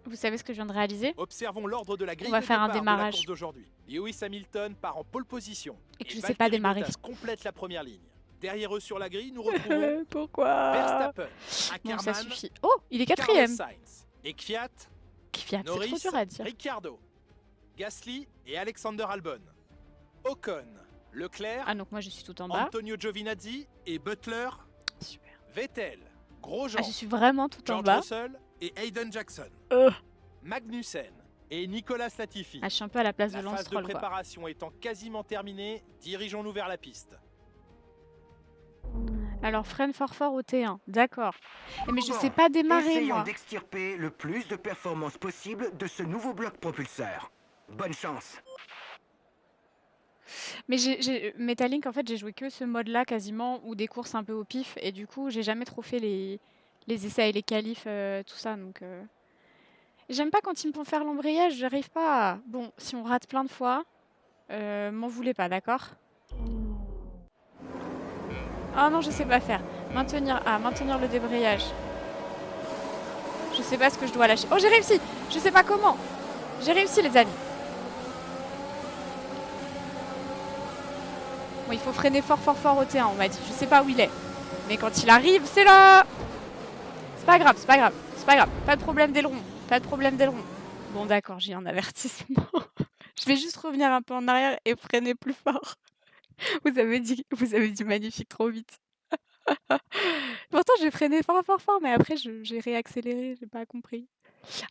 Vous savez ce que je viens de réaliser? Observons l'ordre de la grille On va de faire un départ de la démarrage. course d'aujourd'hui. Lewis Hamilton part en pole position. Et que je sais Valtteri pas démarrer. Bottas complète la première ligne. Derrière eux sur la grille, nous retrouvons Pourquoi? Verstappen, Bon, ça Ackermann, suffit. Oh, il est Carlos quatrième. Sainz et Kvyat, Kvyat, c'est trop Norris, dur à dire. Ricciardo, Gasly et Alexander Albon. Ocon, Leclerc, Ah, donc moi je suis tout en bas. Antonio Giovinazzi et Butler, Super. Vettel, Grosjean, Ah, je suis vraiment tout en George bas. Russell et Hayden Jackson. Magnussen et Nicolas Latifi. Ah, je suis un peu à la place de La Lance phase de Stroll, quoi. préparation étant quasiment terminée, dirigeons-nous vers la piste. Alors, freine fort au T1. D'accord. Mais je sais pas démarrer, Essayons moi. d'extirper le plus de performances possible de ce nouveau bloc propulseur. Bonne chance. Mais Metalink, en fait, j'ai joué que ce mode-là quasiment, ou des courses un peu au pif, et du coup, j'ai jamais trop fait les essais et les qualifs, tout ça, donc... J'aime pas quand ils me font faire l'embrayage, j'arrive pas à... Bon, si on rate plein de fois, m'en voulez pas, d'accord? Ah non, je sais pas faire. Maintenir le débrayage. Je sais pas ce que je dois lâcher. Oh, j'ai réussi! Je sais pas comment! J'ai réussi, les amis. Bon, il faut freiner fort au T1, on m'a dit. Je sais pas où il est. Mais quand il arrive, c'est là! C'est pas grave, c'est pas grave, c'est pas grave. Pas de problème d'aileron, pas de problème d'aileron. Bon, d'accord, j'ai un avertissement. Je vais juste revenir un peu en arrière et freiner plus fort. Vous avez dit magnifique trop vite. Pourtant, j'ai freiné fort, mais après, j'ai réaccéléré, j'ai pas compris.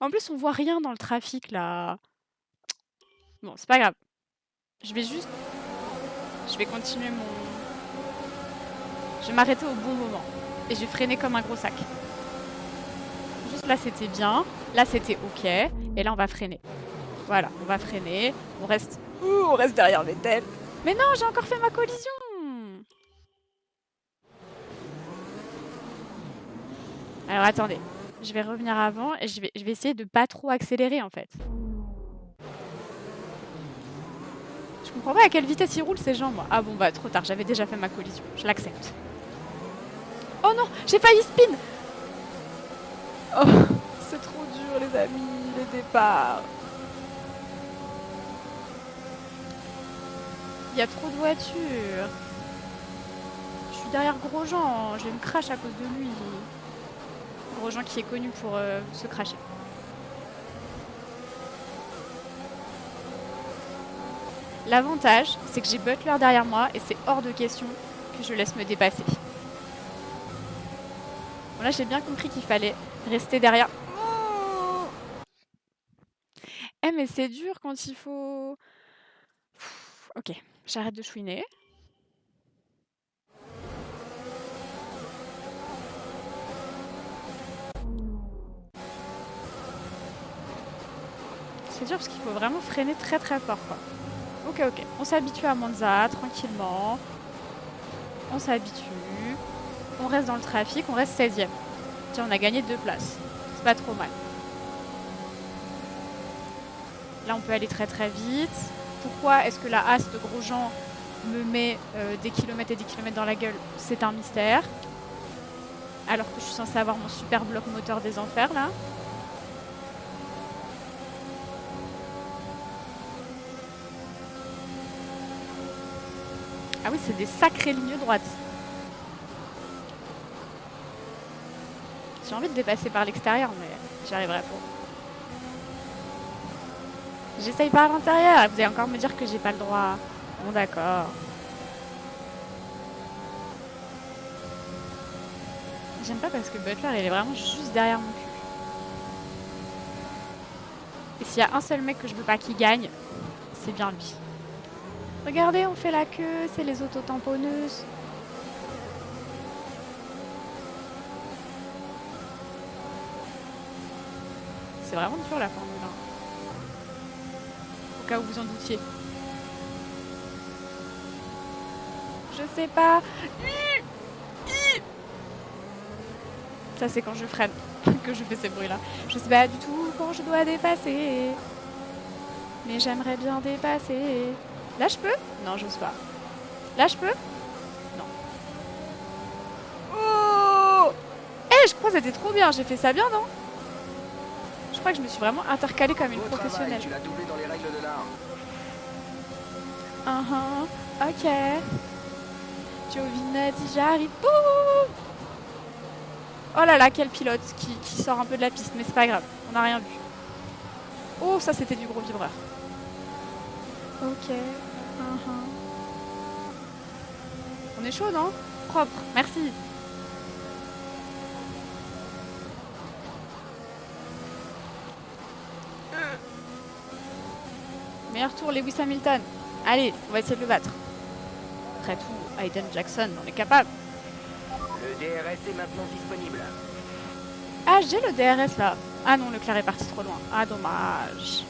En plus, on voit rien dans le trafic, là. Bon, c'est pas grave. Je vais continuer mon... Je vais m'arrêter au bon moment. Et je vais freiner comme un gros sac. Juste là, c'était bien. Là, c'était OK. Et là, on va freiner. Voilà, on va freiner. On reste derrière Vettel. Mais non, j'ai encore fait ma collision. Alors, attendez. Je vais revenir avant et je vais essayer de pas trop accélérer, en fait. Je comprends pas à quelle vitesse ils roulent, ces gens, moi. Ah bon, bah, trop tard. J'avais déjà fait ma collision. Je l'accepte. Oh non, j'ai failli spin. Oh, c'est trop dur, les amis, les départs. Il y a trop de voitures. Je suis derrière Grosjean, je vais me crash à cause de lui. Grosjean qui est connu pour se crasher. L'avantage, c'est que j'ai Butler derrière moi et c'est hors de question que je laisse me dépasser. Bon, là, j'ai bien compris qu'il fallait rester derrière. Oh, mais c'est dur quand il faut... Ok, j'arrête de chouiner. C'est dur parce qu'il faut vraiment freiner très fort, quoi. Ok, on s'habitue à Monza, tranquillement. On s'habitue. On reste dans le trafic, on reste 16e. Tiens, on a gagné 2 places. C'est pas trop mal. Là, on peut aller très vite. Pourquoi est-ce que la As de Grosjean me met des kilomètres et des kilomètres dans la gueule? C'est un mystère. Alors que je suis censée avoir mon super bloc moteur des enfers, là. Ah oui, c'est des sacrées lignes droites. J'ai envie de dépasser par l'extérieur, mais j'y arriverai pas. J'essaye par l'intérieur. Vous allez encore me dire que j'ai pas le droit. Bon, d'accord. J'aime pas parce que Butler, il est vraiment juste derrière mon cul. Et s'il y a un seul mec que je veux pas qu'il gagne, c'est bien lui. Regardez, on fait la queue, c'est les autotamponneuses. c'est vraiment dur la Formule 1. Au cas où vous en doutiez. Je sais pas. Ça c'est quand je freine que je fais ces bruits là. Je sais pas du tout quand je dois dépasser. Mais j'aimerais bien dépasser. Là je peux? Non, j'ose pas. Là je peux? Non. Oh! Eh, je crois que c'était trop bien. J'ai fait ça bien, non? Je crois que je me suis vraiment intercalée comme une Beau travail, professionnelle. tu l'as doublé dans les règles de l'art. Ok. Giovinazzi, j'arrive. Boum! Oh là là, quel pilote qui sort un peu de la piste, mais c'est pas grave, on n'a rien vu. Oh, ça c'était du gros vibreur. Ok. On est chaud, non? Propre, merci. Meilleur tour, Lewis Hamilton. Allez, on va essayer de le battre. Après tout, Hayden Jackson, on est capable. Le DRS est maintenant disponible. Ah, j'ai le DRS là. Ah non, Leclerc est parti trop loin. Ah, dommage.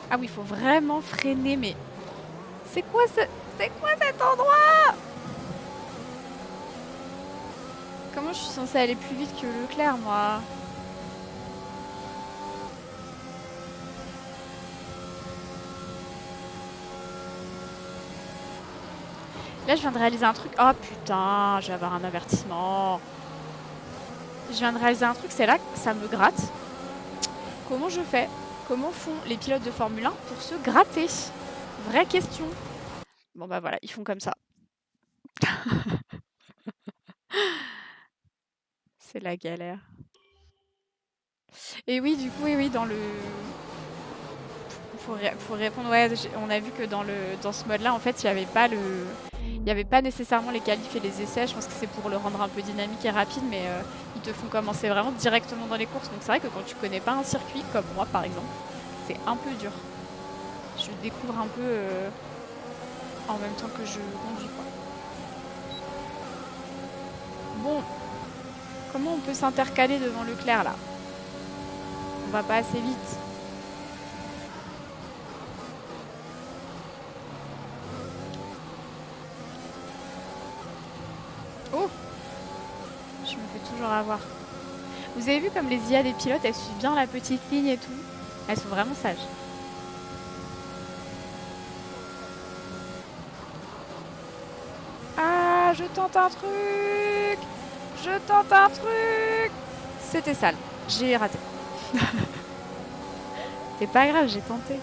Ah oui, il faut vraiment freiner, mais... C'est quoi cet endroit? Comment je suis censée aller plus vite que Leclerc, moi? Là, je viens de réaliser un truc. Oh putain, je vais avoir un avertissement. Je viens de réaliser un truc, c'est là que ça me gratte. Comment je fais? Comment font les pilotes de Formule 1 pour se gratter? Vraie question. Bon bah voilà, ils font comme ça. C'est la galère. Et oui, du coup, oui, dans le... Faut répondre, ouais, on a vu que dans ce mode-là, en fait, il n'y avait pas nécessairement les qualifs et les essais. Je pense que c'est pour le rendre un peu dynamique et rapide, mais ils te font commencer vraiment directement dans les courses. Donc c'est vrai que quand tu connais pas un circuit, comme moi par exemple, c'est un peu dur. Je découvre un peu en même temps que je conduis, quoi. Bon, comment on peut s'intercaler devant Leclerc là? On va pas assez vite. Oh! Je me fais toujours avoir. Vous avez vu comme les IA des pilotes, elles suivent bien la petite ligne et tout? Elles sont vraiment sages. Ah, je tente un truc! Je tente un truc! C'était sale. J'ai raté. C'est pas grave, j'ai tenté.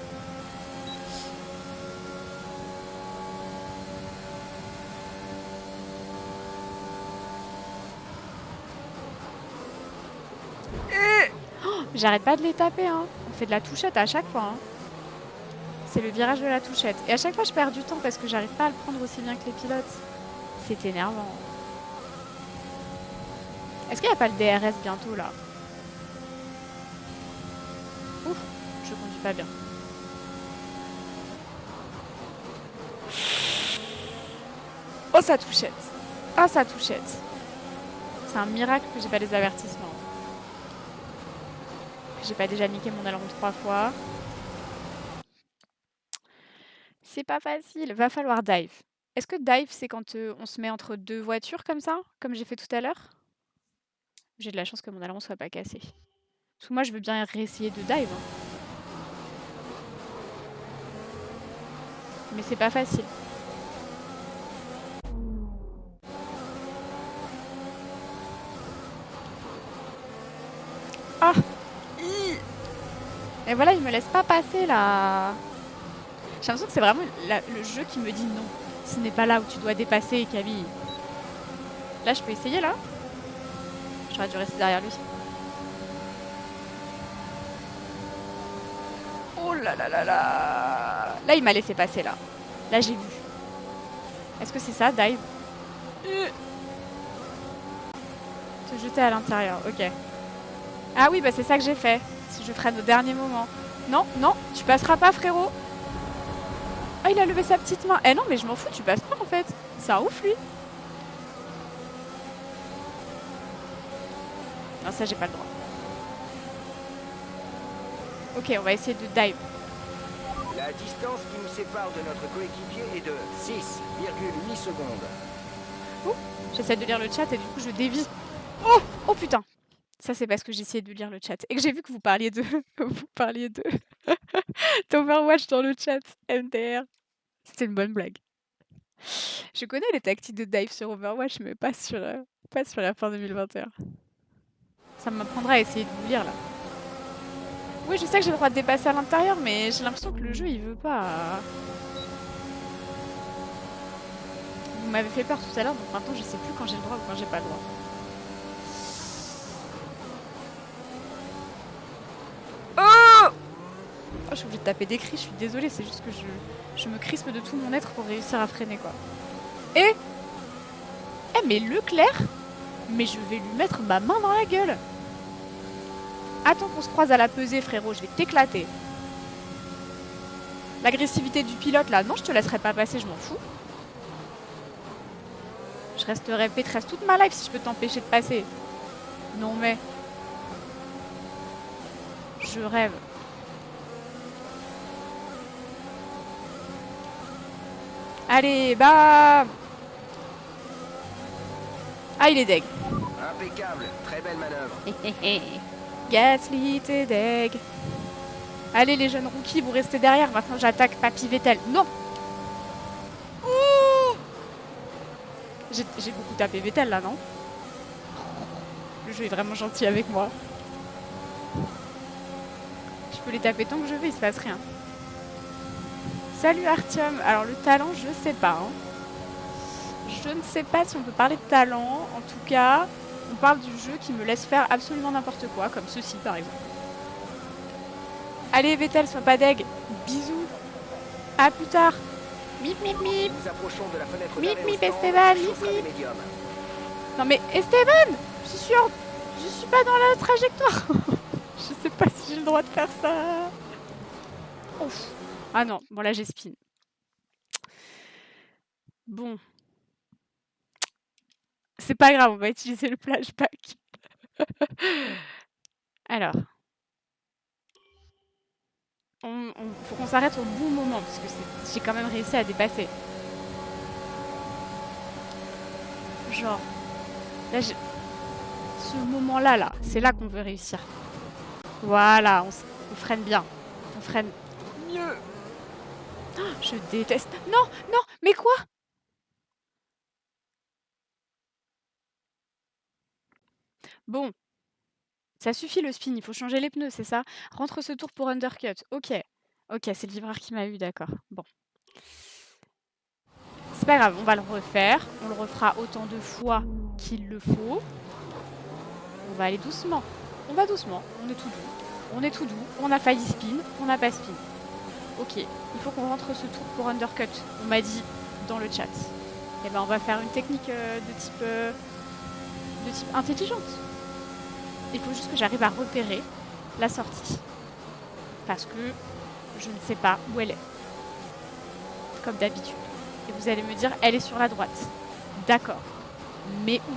J'arrête pas de les taper, hein. On fait de la touchette à chaque fois, hein. C'est le virage de la touchette. Et à chaque fois, je perds du temps parce que j'arrive pas à le prendre aussi bien que les pilotes. C'est énervant. Est-ce qu'il n'y a pas le DRS bientôt, là? Ouf, je conduis pas bien. Oh, ça touchette. Ah, ça touchette. C'est un miracle que j'ai pas les avertissements. J'ai pas déjà niqué mon aileron 3 fois. C'est pas facile. Va falloir dive. Est-ce que dive, c'est quand on se met entre deux voitures comme ça? Comme j'ai fait tout à l'heure? J'ai de la chance que mon aileron soit pas cassé. Parce que moi, je veux bien réessayer de dive. Hein. Mais c'est pas facile. Ah! Et voilà, il me laisse pas passer là. J'ai l'impression que c'est vraiment le jeu qui me dit non. Ce n'est pas là où tu dois dépasser, Camille. Là, je peux essayer là? J'aurais dû rester derrière lui. Oh là là là là! Là, il m'a laissé passer là. Là, j'ai vu. Est-ce que c'est ça, dive? Te jeter à l'intérieur, ok. Ah oui, bah c'est ça que j'ai fait. Si je freine au dernier moment. Non, non, tu passeras pas, frérot. Ah, il a levé sa petite main. Eh non, mais je m'en fous, tu passes pas en fait. C'est un ouf, lui. Non, ça, j'ai pas le droit. Ok, on va essayer de dive. La distance qui nous sépare de notre coéquipier est de 6,8 secondes. Oh, j'essaie de lire le chat et du coup, je dévie. Oh, oh putain. Ça, c'est parce que j'essayais de lire le chat. Et que j'ai vu que vous parliez de... vous parliez de... d'Overwatch dans le chat. MDR. C'était une bonne blague. Je connais les tactiques de dive sur Overwatch, mais pas sur la fin 2021. Ça m'apprendra à essayer de vous lire, là. Oui, je sais que j'ai le droit de dépasser à l'intérieur, mais j'ai l'impression que le jeu, il veut pas... Vous m'avez fait peur tout à l'heure, donc maintenant, je sais plus quand j'ai le droit ou quand j'ai pas le droit. Oh, je suis obligée de taper des cris, je suis désolée, c'est juste que je me crispe de tout mon être pour réussir à freiner, quoi. Eh, mais Leclerc, mais je vais lui mettre ma main dans la gueule. Attends qu'on se croise à la pesée, frérot, je vais t'éclater. L'agressivité du pilote, là, non, je te laisserai pas passer, je m'en fous. Je resterai pétresse toute ma life si je peux t'empêcher de passer. Non, mais... Je rêve. Allez, bah... Ah, il est deg. Impeccable, très belle manœuvre. Gasly, t'es deg. Allez, les jeunes rookies, vous restez derrière. Maintenant, j'attaque Papy Vettel. Non. Ouh, j'ai beaucoup tapé Vettel, là, non? Le jeu est vraiment gentil avec moi. Je peux les taper tant que je veux, il se passe rien. Salut Artyom. Alors, le talent, je sais pas. Hein. Je ne sais pas si on peut parler de talent. En tout cas, on parle du jeu qui me laisse faire absolument n'importe quoi, comme ceci, par exemple. Allez, Vettel, sois pas deg. Bisous. À plus tard. Mip, mip, mip. Nous approchons de la fenêtre Mip, d'arrêt au mip, stand, Esteban, la chose mip, sera des mip. médiums. Non mais Esteban, je suis pas dans la trajectoire. Je sais pas si j'ai le droit de faire ça. Ouf. Ah non, bon là j'ai spin. Bon. C'est pas grave, on va utiliser le flashback. Alors. Faut qu'on s'arrête au bon moment, parce que j'ai quand même réussi à dépasser. Genre, là, ce moment-là, là, c'est là qu'on veut réussir. Voilà, on freine bien. On freine mieux. Oh, je déteste. Non, non, mais quoi? Bon, ça suffit le spin, il faut changer les pneus, c'est ça? Rentre ce tour pour undercut. Ok, ok, c'est le livreur qui m'a eu, d'accord. Bon. C'est pas grave, on va le refaire. On le refera autant de fois qu'il le faut. On va aller doucement. On va doucement. On est tout doux. On est tout doux. On a failli spin. On n'a pas spin. Ok. Il faut qu'on rentre ce tour pour undercut. On m'a dit dans le chat. Et ben on va faire une technique de type intelligente. Il faut juste que j'arrive à repérer la sortie. Parce que je ne sais pas où elle est. Comme d'habitude. Et vous allez me dire, elle est sur la droite. D'accord. Mais où?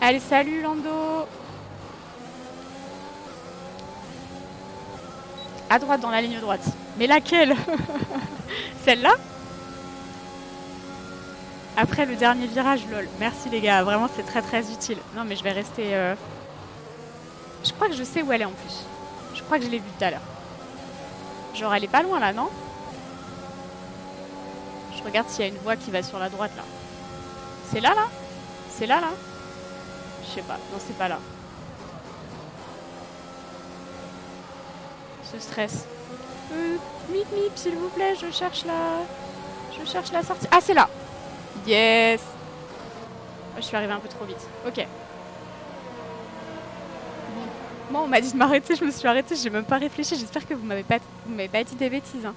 Allez, salut Lando. À droite, dans la ligne droite. Mais laquelle? Celle-là? Après le dernier virage, lol. Merci les gars, vraiment c'est très très utile. Non mais je vais rester... Je crois que je sais où elle est en plus. Je crois que je l'ai vue tout à l'heure. Genre elle est pas loin là, non? Je regarde s'il y a une voie qui va sur la droite là. C'est là là? C'est là là? Je sais pas, non c'est pas là. Ce stress. Mip mip s'il vous plaît, je cherche la sortie. Ah c'est là! Yes! Je suis arrivée un peu trop vite. Ok. Bon. Moi on m'a dit de m'arrêter, je me suis arrêtée, j'ai même pas réfléchi. J'espère que vous m'avez pas dit des bêtises. Hein.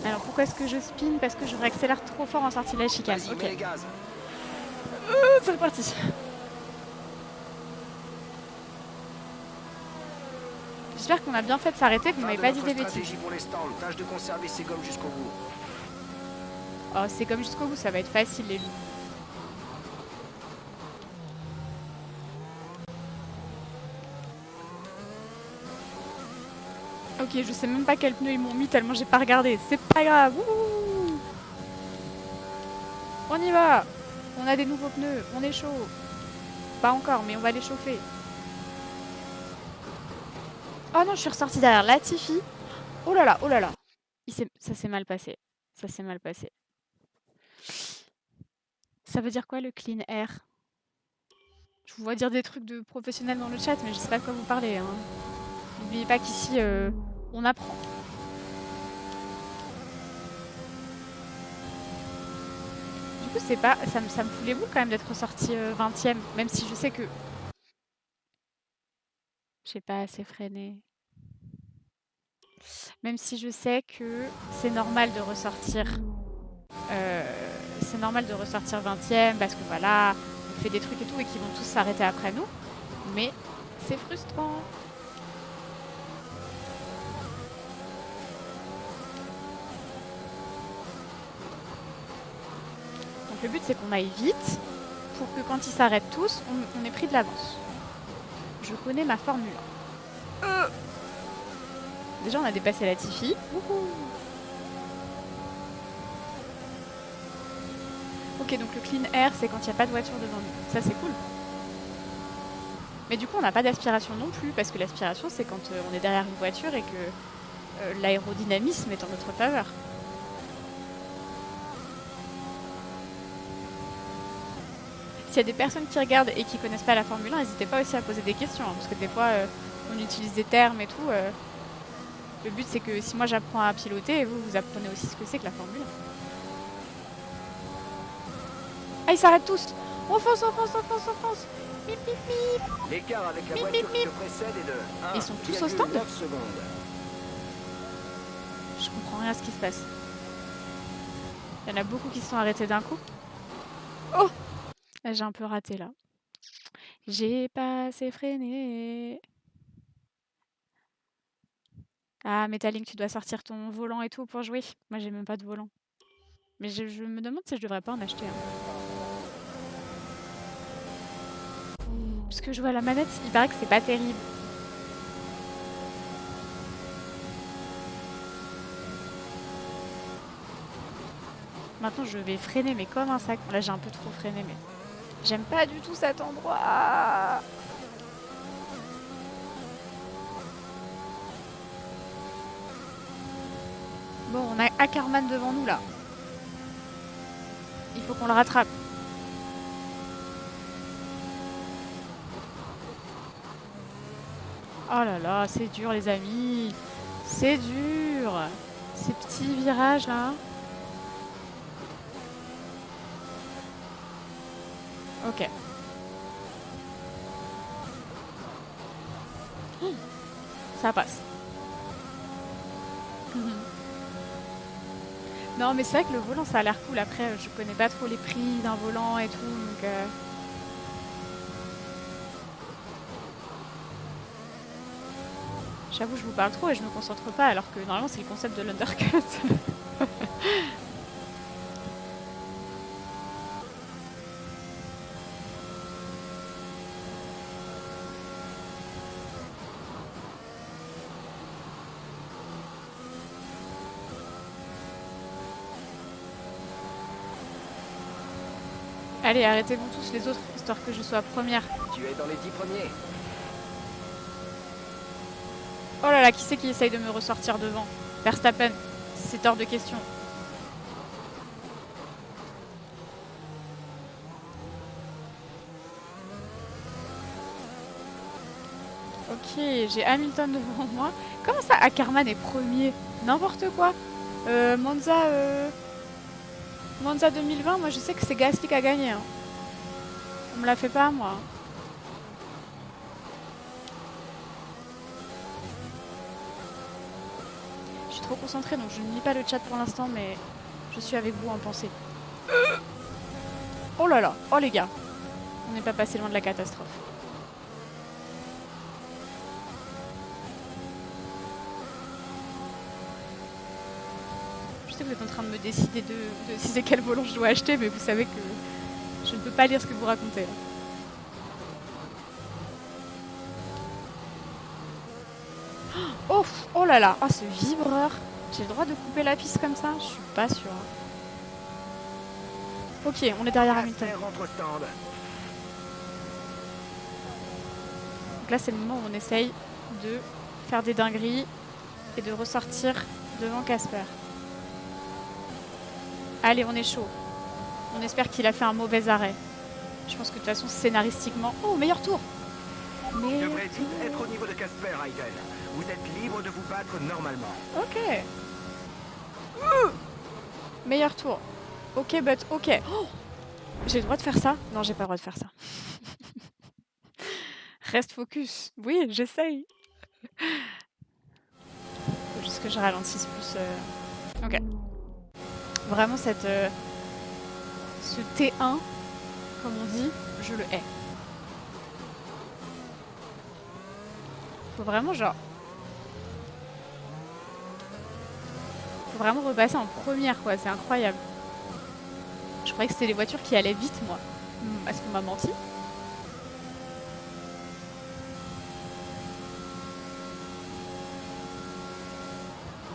Alors pourquoi est-ce que je spin? Parce que je réaccélère trop fort en sortie de la chicane. Ok. C'est reparti. J'espère qu'on a bien fait de s'arrêter, que vous m'avez pas dit des bêtises. Stratégie pour les stands, tâche de conserver ces gommes jusqu'au bout. Oh, c'est comme jusqu'au bout, ça va être facile les loups. Ok, je sais même pas quel pneu ils m'ont mis tellement j'ai pas regardé. C'est pas grave. Wouhou, on y va. On a des nouveaux pneus, on est chaud. Pas encore, mais on va les chauffer. Oh non, je suis ressortie derrière Latifi. Oh là là, oh là là. Ça s'est mal passé. Ça s'est mal passé. Ça veut dire quoi le clean air? Je vous vois dire des trucs de professionnels dans le chat, mais je sais pas de quoi vous parlez. Hein. N'oubliez pas qu'ici, on apprend. Du coup, c'est pas, ça me fout les boules quand même d'être ressorti 20e, même si je sais que j'ai pas assez freiné. Même si je sais que c'est normal de ressortir. C'est normal de ressortir 20e parce que voilà, on fait des trucs et tout et qu'ils vont tous s'arrêter après nous. Mais c'est frustrant. Donc le but c'est qu'on aille vite pour que quand ils s'arrêtent tous, on ait pris de l'avance. Je connais ma formule. Déjà on a dépassé Latifi. Ok, donc le clean air c'est quand il n'y a pas de voiture devant nous. Ça c'est cool. Mais du coup on n'a pas d'aspiration non plus parce que l'aspiration c'est quand on est derrière une voiture et que l'aérodynamisme est en notre faveur. S'il y a des personnes qui regardent et qui connaissent pas la Formule 1, n'hésitez pas aussi à poser des questions, hein, parce que des fois on utilise des termes et tout. Le but c'est que si moi j'apprends à piloter, vous apprenez aussi ce que c'est que la Formule 1. Ah, ils s'arrêtent tous. On fonce, on fonce, on fonce, on fonce. Bip, bip, bip. L'écart avec la Bip, voiture bip, qui te précède est de 1,9 Ils sont tous au stand secondes. Je comprends rien à ce qui se passe. Il y en a beaucoup qui se sont arrêtés d'un coup. Oh, j'ai un peu raté là. J'ai pas assez freiné. Ah, Metalink, tu dois sortir ton volant et tout pour jouer. Moi, j'ai même pas de volant. Mais je me demande si je devrais pas en acheter un. Parce que je vois la manette, il paraît que c'est pas terrible. Maintenant, je vais freiner, mais comme un sac. Là, j'ai un peu trop freiné, mais j'aime pas du tout cet endroit. Bon, on a Ackerman devant nous, là. Il faut qu'on le rattrape. Oh là là, c'est dur, les amis. C'est dur. Ces petits virages, là. Ok. Ça passe. Non, mais c'est vrai que le volant, ça a l'air cool. Après, je connais pas trop les prix d'un volant et tout, donc... J'avoue, je vous parle trop et je me concentre pas, alors que normalement, c'est le concept de l'undercut. Allez, arrêtez-vous tous les autres, histoire que je sois première. Tu es dans les 10 premiers. Oh là là, qui c'est qui essaye de me ressortir devant? Verstappen, c'est hors de question. Ok, j'ai Hamilton devant moi. Comment ça, Ackerman est premier? N'importe quoi. Monza 2020, moi je sais que c'est Gasly qui a gagné. Hein. On me la fait pas, moi. Je suis trop concentrée, donc je ne lis pas le chat pour l'instant, mais je suis avec vous en pensée. Oh là là, oh les gars. On n'est pas passé loin de la catastrophe. Je sais que vous êtes en train de me décider quel volant je dois acheter, mais vous savez que je ne peux pas lire ce que vous racontez. Oh, oh là là, oh ce vibreur. J'ai le droit de couper la piste comme ça? Je suis pas sûre. Ok, on est derrière Hamilton. Rentre au stand. Donc là, c'est le moment où on essaye de faire des dingueries et de ressortir devant Casper. Allez, on est chaud. On espère qu'il a fait un mauvais arrêt. Je pense que de toute façon, scénaristiquement... Oh, meilleur tour! Vous devrez vite être au niveau de Casper, Raiden. Vous êtes libre de vous battre normalement. Ok. Meilleur tour. Ok, but ok. Oh, j'ai le droit de faire ça? Non, j'ai pas le droit de faire ça. Reste focus. Oui, j'essaye. Faut juste que je ralentisse plus. Ok. Vraiment, ce T1, comme on dit, je le hais. Faut vraiment, genre... Faut vraiment repasser en première, quoi. C'est incroyable. Je croyais que c'était les voitures qui allaient vite, moi. Est-ce qu'on m'a menti?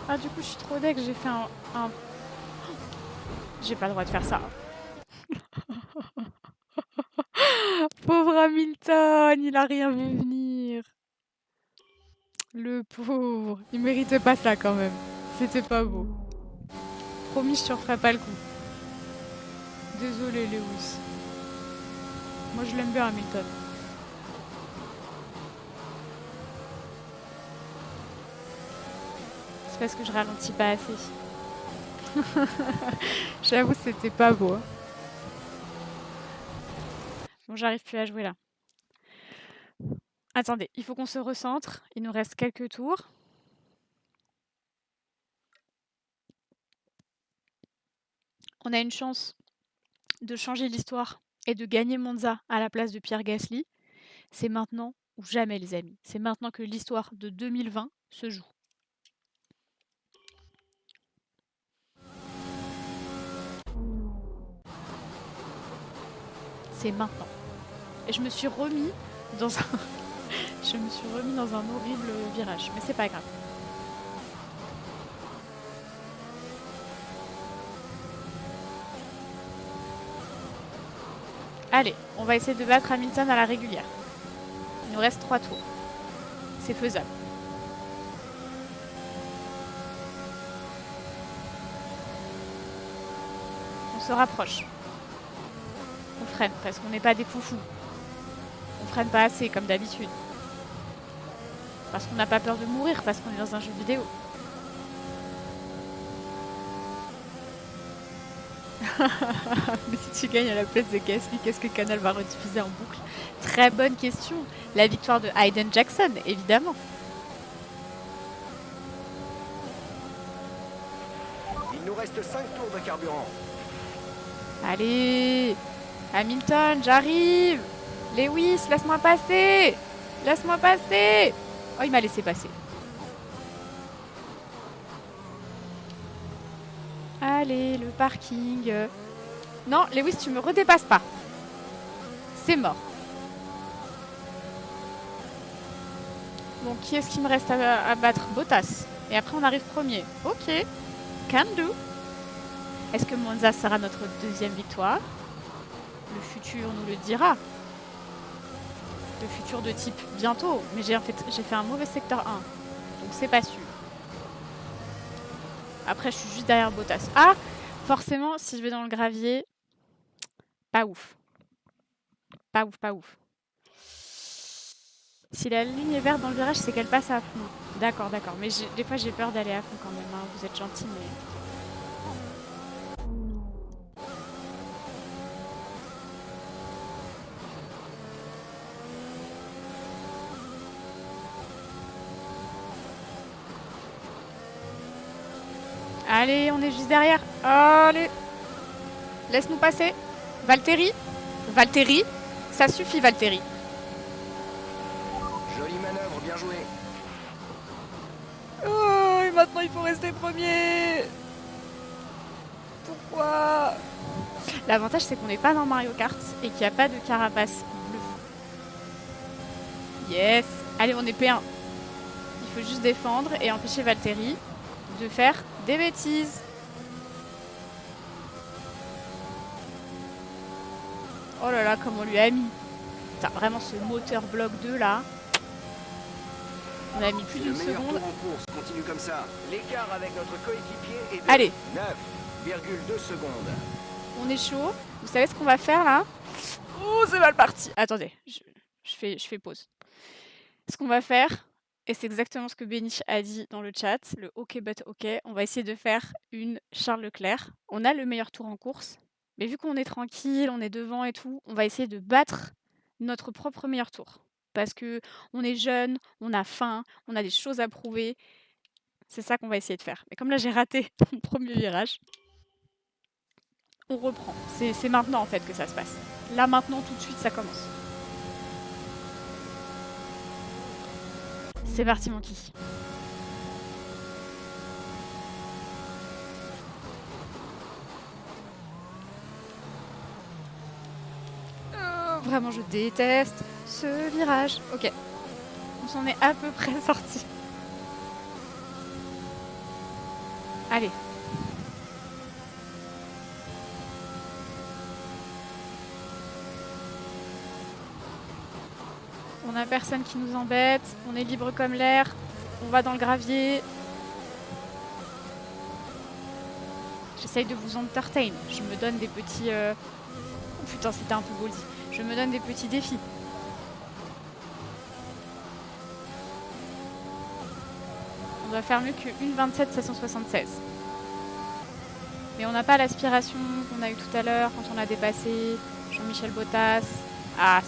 Ah, du coup, je suis trop deg. J'ai fait un... J'ai pas le droit de faire ça. Pauvre Hamilton, il a rien vu venir. Le pauvre. Il méritait pas ça, quand même. C'était pas beau. Promis, je te referai pas le coup. Désolé, Lewis. Moi, je l'aime bien, Hamilton. C'est parce que je ralentis pas assez. J'avoue, c'était pas beau. Hein. Bon, j'arrive plus à jouer là. Attendez, il faut qu'on se recentre. Il nous reste quelques tours. On a une chance de changer l'histoire et de gagner Monza à la place de Pierre Gasly. C'est maintenant ou jamais, les amis. C'est maintenant que l'histoire de 2020 se joue. C'est maintenant. Et je me suis remis dans un... je me suis remis dans un horrible virage. Mais c'est pas grave. Allez, on va essayer de battre Hamilton à la régulière. Il nous reste 3 tours. C'est faisable. On se rapproche. On freine parce qu'on n'est pas des foufous. On freine pas assez comme d'habitude. Parce qu'on n'a pas peur de mourir, parce qu'on est dans un jeu vidéo. Mais si tu gagnes à la place de Gasly, qu'est-ce que Canal va rediffuser en boucle? Très bonne question. La victoire de Hayden Jackson, évidemment. Il nous reste 5 tours de carburant. Allez, Hamilton, j'arrive. Lewis, laisse-moi passer. Laisse-moi passer. Oh, il m'a laissé passer. Allez, le parking. Non, Lewis, tu me redépasses pas. C'est mort. Bon, qui est-ce qui me reste à battre? Bottas. Et après, on arrive premier. Ok. Can do. Est-ce que Monza sera notre deuxième victoire? Le futur nous le dira. Le futur de type bientôt. Mais j'ai fait un mauvais secteur 1. Donc c'est pas sûr. Après, je suis juste derrière Bottas. Ah, forcément, si je vais dans le gravier, pas ouf. Pas ouf, pas ouf. Si la ligne est verte dans le virage, c'est qu'elle passe à fond. D'accord, d'accord. Mais des fois, j'ai peur d'aller à fond quand même. Hein. Vous êtes gentils, mais... Allez, on est juste derrière. Allez. Laisse-nous passer. Valtteri. Valtteri. Ça suffit, Valtteri. Jolie manœuvre, bien joué. Oh, et maintenant, il faut rester premier. Pourquoi? L'avantage, c'est qu'on n'est pas dans Mario Kart et qu'il n'y a pas de carapace bleue. Yes. Allez, on est P1. Il faut juste défendre et empêcher Valtteri de faire des bêtises. Oh là là, comme on lui a mis. Putain, vraiment ce moteur bloc 2 là. On a mis plus d'une seconde. En course, continue comme ça. L'écart avec notre coéquipier est de Allez. 9,2 secondes. On est chaud. Vous savez ce qu'on va faire là? Oh, c'est mal parti. Attendez, je fais pause. Ce qu'on va faire, et c'est exactement ce que Benich a dit dans le chat, le OK but OK, on va essayer de faire une Charles Leclerc. On a le meilleur tour en course, mais vu qu'on est tranquille, on est devant et tout, on va essayer de battre notre propre meilleur tour. Parce que on est jeune, on a faim, on a des choses à prouver. C'est ça qu'on va essayer de faire. Mais comme là j'ai raté mon premier virage, on reprend. C'est maintenant en fait que ça se passe. Là maintenant tout de suite ça commence. C'est parti mon kiki. Vraiment je déteste ce virage. Ok. On s'en est à peu près sorti. Allez. On a personne qui nous embête. On est libre comme l'air. On va dans le gravier. J'essaye de vous entertain. Je me donne des petits... Oh putain, c'était un peu beau dit. Je me donne des petits défis. On doit faire mieux que 1,27,776. Mais on n'a pas l'aspiration qu'on a eue tout à l'heure quand on a dépassé Jean-Michel Bottas. Ah,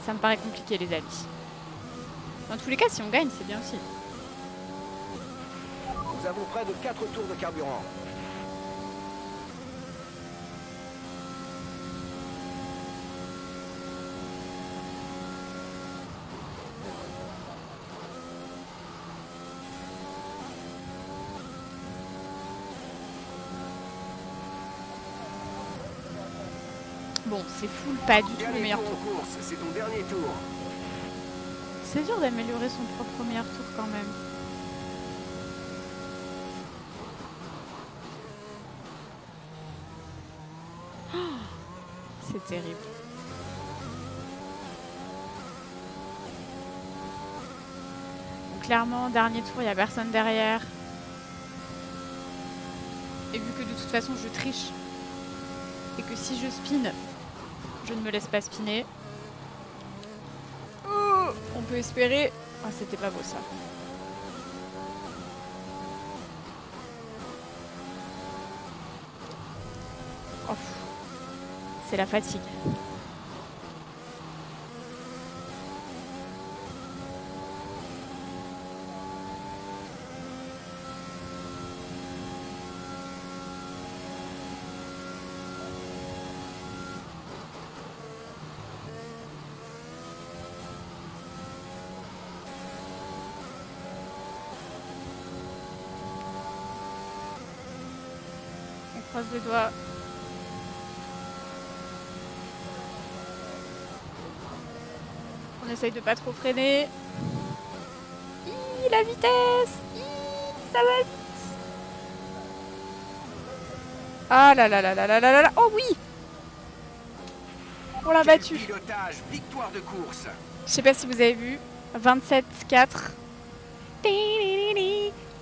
ça me paraît compliqué les amis. Dans tous les cas, si on gagne, c'est bien aussi. Nous avons près de 4 tours de carburant. Bon, c'est full, pas du tout le meilleur tour. C'est ton dernier tour. C'est dur d'améliorer son propre meilleur tour quand même. Oh, c'est terrible. Donc, clairement, dernier tour, il n'y a personne derrière. Et vu que de toute façon je triche et que si je spin, je ne me laisse pas spinner. Oh, on peut espérer... Ah, c'était pas beau ça. Oh, c'est la fatigue. On croise les doigts. On essaye de pas trop freiner. La vitesse. Ça va vite. Ah là là là là là là là. Oh oui. On l'a battu. Pilotage, victoire de course. Je sais pas si vous avez vu. 27-4.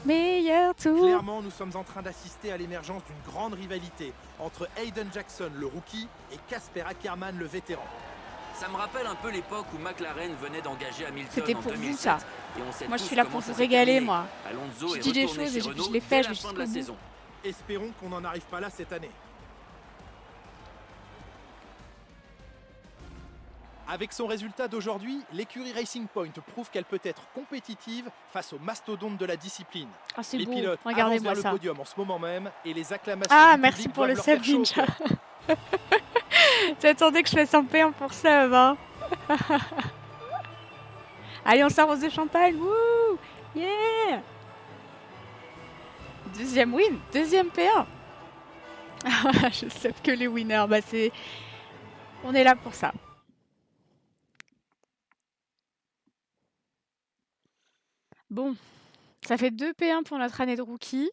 Meilleur tour. Clairement, nous sommes en train d'assister à l'émergence d'une grande rivalité entre Hayden Jackson, le rookie, et Casper Ackermann, le vétéran. Ça me rappelle un peu l'époque où McLaren venait d'engager Hamilton C'était en pour 2007. vous ça. Et on sait Moi je tous suis là comment pour ça vous s'est régaler terminé. moi. Alonso Je est dis des retourné choses chez et je Renault les fais, dès je la vais fin de jusqu'au la bout. saison. Espérons qu'on n'en arrive pas là cette année. Avec son résultat d'aujourd'hui, l'écurie Racing Point prouve qu'elle peut être compétitive face aux mastodontes de la discipline. Ah c'est Les beau, pilotes avancent regardez-moi vers le ça. podium en ce moment même et les acclamations Ah du merci public pour le doivent leur sub faire chaud au Ninja. cœur. J'attendais que je fasse un P1 pour ça, hein. Allez, on s'arrose de champagne. Wouh, yeah. Deuxième win, deuxième P1. Je sais que les winners, bah c'est... On est là pour ça. Bon, ça fait 2 P1 pour notre année de rookie.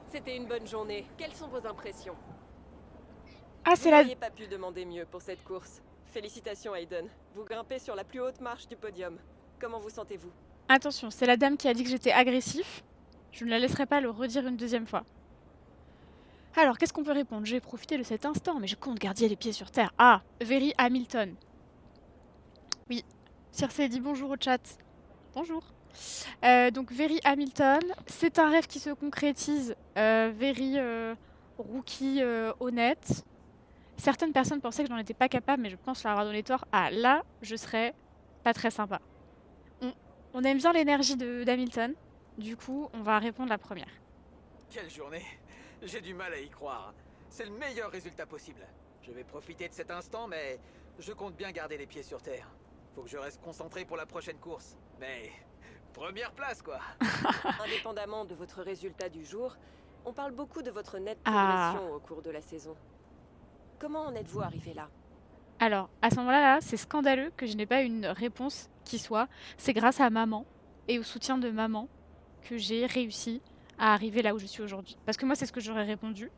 C'était une bonne journée. Quelles sont vos impressions? Ah, Vous c'est la... n'auriez pas pu demander mieux pour cette course. Félicitations Aiden. Vous grimpez sur la plus haute marche du podium. Comment vous sentez-vous? Attention, c'est la dame qui a dit que j'étais agressif. Je ne la laisserai pas le redire une deuxième fois. Alors, qu'est-ce qu'on peut répondre? J'ai profité de cet instant, mais je compte garder les pieds sur terre. Ah, Very Hamilton. Oui, Circe dit bonjour au chat. Bonjour. Donc, Very Hamilton, c'est un rêve qui se concrétise. Very rookie honnête. Certaines personnes pensaient que je n'en étais pas capable, mais je pense leur avoir donné tort. Ah, là, je serais pas très sympa. On aime bien l'énergie d'Hamilton. Du coup, on va répondre la première. Quelle journée! J'ai du mal à y croire. C'est le meilleur résultat possible. Je vais profiter de cet instant, mais je compte bien garder les pieds sur terre. Faut que je reste concentré pour la prochaine course. Mais première place, quoi. Indépendamment de votre résultat du jour, on parle beaucoup de votre nette Ah. progression au cours de la saison. Comment en êtes-vous arrivé là? Alors, à ce moment-là, c'est scandaleux que je n'ai pas une réponse qui soit. C'est grâce à maman et au soutien de maman que j'ai réussi à arriver là où je suis aujourd'hui. Parce que moi, c'est ce que j'aurais répondu.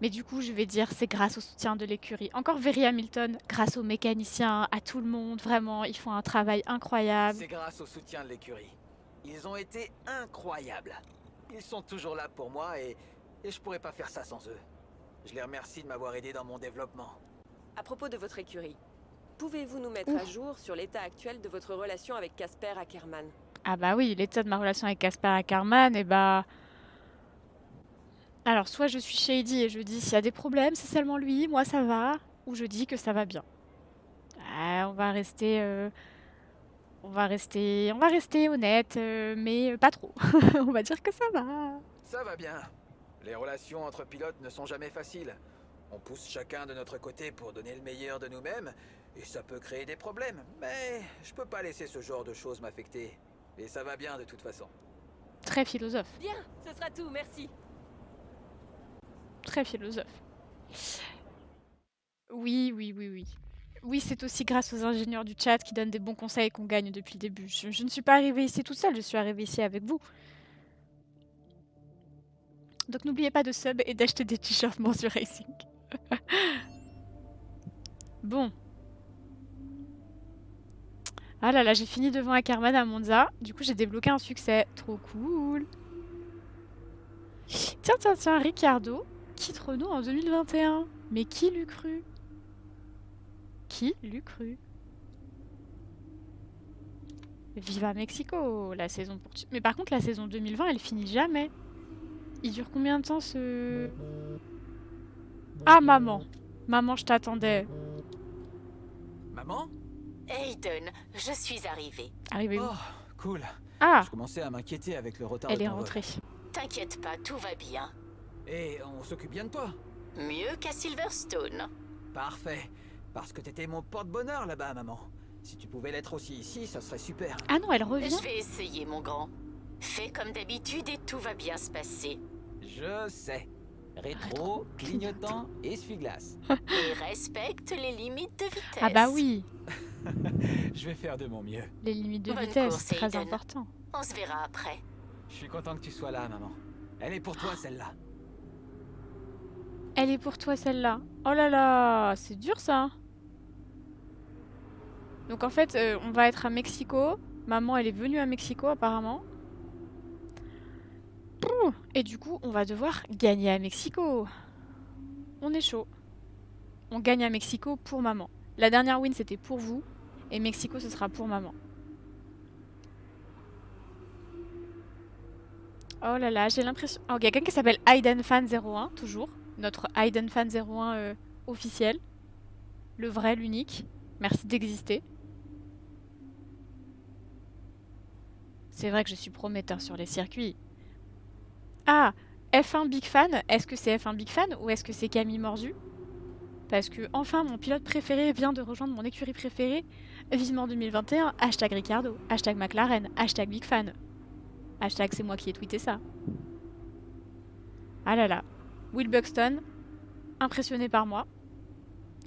Mais du coup, je vais dire c'est grâce au soutien de l'écurie. Encore Very Hamilton, grâce aux mécaniciens, à tout le monde, vraiment, ils font un travail incroyable. C'est grâce au soutien de l'écurie. Ils ont été incroyables. Ils sont toujours là pour moi et je pourrais pas faire ça sans eux. Je les remercie de m'avoir aidé dans mon développement. À propos de votre écurie, pouvez-vous nous mettre à jour sur l'état actuel de votre relation avec Casper Ackerman? Ah bah oui, l'état de ma relation avec Casper Ackerman, et bah... Alors, soit je suis shady et je dis s'il y a des problèmes, c'est seulement lui, moi ça va, ou je dis que ça va bien. Ah, on va rester honnête, mais pas trop. On va dire que ça va. Ça va bien. Les relations entre pilotes ne sont jamais faciles. On pousse chacun de notre côté pour donner le meilleur de nous-mêmes, et ça peut créer des problèmes. Mais je peux pas laisser ce genre de choses m'affecter. Et ça va bien de toute façon. Très philosophe. Bien, ce sera tout, merci. Très philosophe. Oui, oui, oui, oui. Oui, c'est aussi grâce aux ingénieurs du chat qui donnent des bons conseils qu'on gagne depuis le début. Je ne suis pas arrivée ici toute seule, je suis arrivée ici avec vous. Donc n'oubliez pas de sub et d'acheter des t-shirts Morsu Racing. Bon. Ah là là, j'ai fini devant Ackerman à Monza. Du coup, j'ai débloqué un succès. Trop cool. Tiens, tiens, tiens, Ricciardo quitte Renault en 2021. Mais qui l'eût cru? Qui l'eût cru? Viva Mexico, la saison pour... Mais par contre, la saison 2020, elle finit jamais. Il dure combien de temps ce... Ah, maman. Maman, je t'attendais. Maman? Aiden, je suis arrivée. Arrivez où? Oh, cool. Ah, Je commençais à m'inquiéter avec le retard elle de est ton vol. rentrée. T'inquiète pas, tout va bien. Et on s'occupe bien de toi. Mieux qu'à Silverstone. Parfait. Parce que t'étais mon porte-bonheur là-bas, maman. Si tu pouvais l'être aussi ici, ça serait super. Ah non, elle revient. Je vais essayer, mon grand. Fais comme d'habitude et tout va bien se passer. Je sais. Rétro, clignotant, essuie-glace. Et respecte les limites de vitesse. Ah bah oui, Je vais faire de mon mieux. les limites de Bonne vitesse, course, c'est très Aiden. important. On se verra après. Je suis content que tu sois là, maman. Elle est pour toi, celle-là. Elle est pour toi celle-là. Oh là là, c'est dur ça. Donc en fait, on va être à Mexico. Maman, elle est venue à Mexico apparemment. Pouh. Et du coup, on va devoir gagner à Mexico. On est chaud. On gagne à Mexico pour maman. La dernière win, c'était pour vous. Et Mexico, ce sera pour maman. Oh là là, j'ai l'impression... Oh, il y a quelqu'un qui s'appelle AidenFan01, toujours. Notre AidenFan01 officiel. Le vrai, l'unique. Merci d'exister. C'est vrai que je suis prometteur sur les circuits. Ah, F1 Big Fan. Est-ce que c'est F1 Big Fan ou est-ce que c'est Camille Mordu? Parce que enfin, mon pilote préféré vient de rejoindre mon écurie préférée. Vivement 2021. Hashtag Ricardo. Hashtag McLaren. Hashtag Big Fan. Hashtag c'est moi qui ai tweeté ça. Ah là là. Will Buxton, impressionné par moi.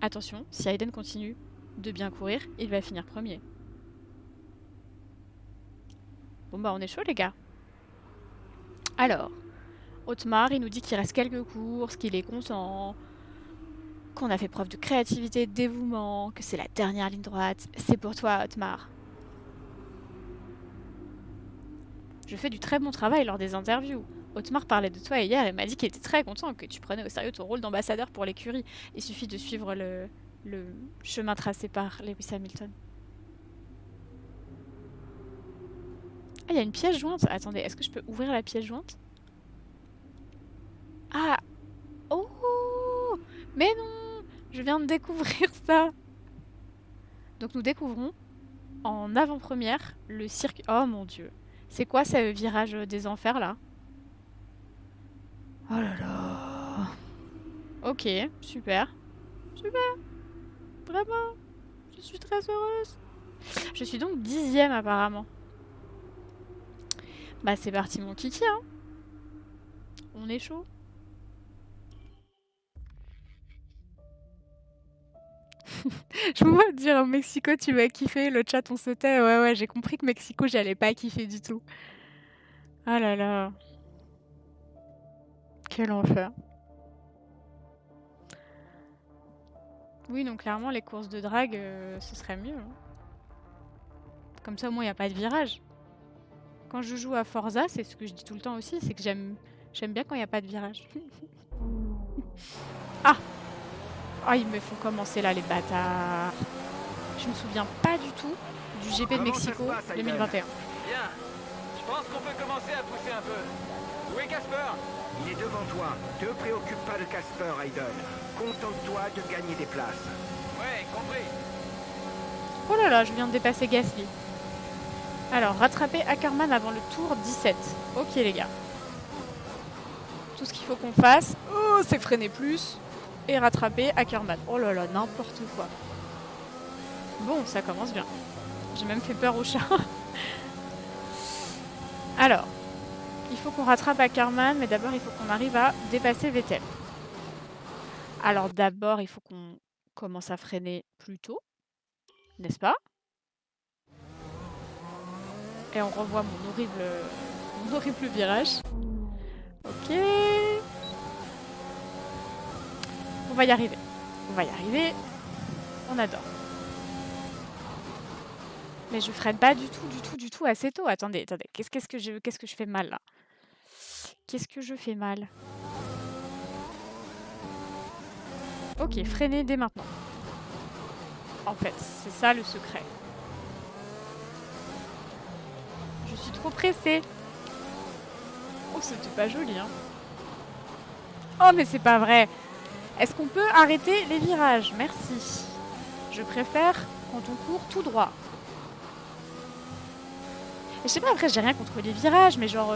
Attention, si Hayden continue de bien courir, il va finir premier. Bon bah on est chaud les gars. Alors, Otmar, il nous dit qu'il reste quelques courses, qu'il est content, qu'on a fait preuve de créativité, de dévouement, que c'est la dernière ligne droite. C'est pour toi, Otmar. Je fais du très bon travail lors des interviews. Otmar parlait de toi hier et m'a dit qu'il était très content que tu prenais au sérieux ton rôle d'ambassadeur pour l'écurie. Il suffit de suivre le chemin tracé par Lewis Hamilton. Ah, il y a une pièce jointe. Attendez, est-ce que je peux ouvrir la pièce jointe? Ah! Oh! Mais non! Je viens de découvrir ça! Donc nous découvrons en avant-première le circuit... Oh mon dieu! C'est quoi ce virage des enfers là? Oh là là! Ok, super. Super! Vraiment! Je suis très heureuse! Je suis donc 10e apparemment. Bah c'est parti mon kiki hein! On est chaud! Je me vois dire au Mexico tu vas kiffer, le chat on se tait, ouais j'ai compris que Mexico j'allais pas kiffer du tout. Ah là là. Quel enfer. Oui donc clairement les courses de drague ce serait mieux. Hein. Comme ça au moins il n'y a pas de virage. Quand je joue à Forza, c'est ce que je dis tout le temps aussi, c'est que j'aime bien quand il n'y a pas de virage. Ah! Oh, ils me font commencer là, les bâtards. Je me souviens pas du tout du GP de Mexico 2021. Bien. Je pense qu'on peut commencer à pousser un peu. Où est Casper? Il est devant toi. Te préoccupe pas de Casper, Hayden. Contente-toi de gagner des places. Ouais, compris. Oh là là, je viens de dépasser Gasly. Alors, rattraper Ackerman avant le tour 17. Ok les gars. Tout ce qu'il faut qu'on fasse, c'est freiner plus et rattraper Ackerman. Oh là là, n'importe quoi. Bon, ça commence bien. J'ai même fait peur au chat. Alors, il faut qu'on rattrape Ackerman, mais d'abord il faut qu'on arrive à dépasser Vettel. Alors d'abord, il faut qu'on commence à freiner plus tôt, n'est-ce pas? Et on revoit mon horrible virage. Ok. On va y arriver. On va y arriver. On adore. Mais je freine pas du tout assez tôt. Attendez. Qu'est-ce que je fais mal là? Qu'est-ce que je fais mal? Ok, freiner dès maintenant. En fait, c'est ça le secret. Je suis trop pressée. Oh, c'était pas joli, hein. Oh, mais c'est pas vrai. Est-ce qu'on peut arrêter les virages? Merci. Je préfère quand on court tout droit. Et je sais pas, après, j'ai rien contre les virages, mais genre,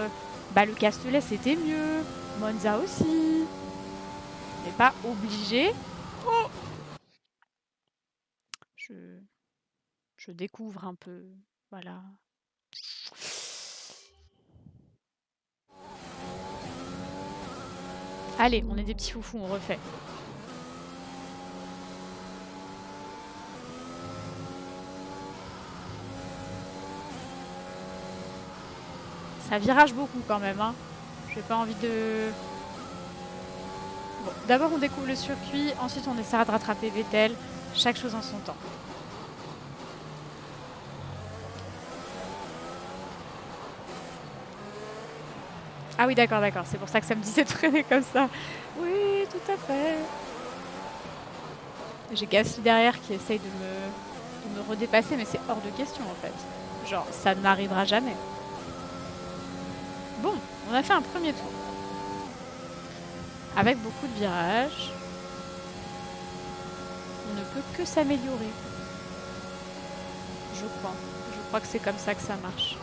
le Castellet, c'était mieux. Monza aussi. On n'est pas obligé. Oh! Je découvre un peu. Voilà. Allez, on est des petits foufous, on refait. Ça virage beaucoup quand même, hein. J'ai pas envie de... Bon, d'abord on découvre le circuit, ensuite on essaiera de rattraper Vettel. Chaque chose en son temps. Ah oui, d'accord. C'est pour ça que ça me disait de freiner comme ça. Oui, tout à fait. J'ai Gasly derrière qui essaye de me redépasser, mais c'est hors de question en fait. Genre, ça n'arrivera jamais. Bon, on a fait un premier tour. Avec beaucoup de virages. On ne peut que s'améliorer. Je crois. Je crois que c'est comme ça que ça marche.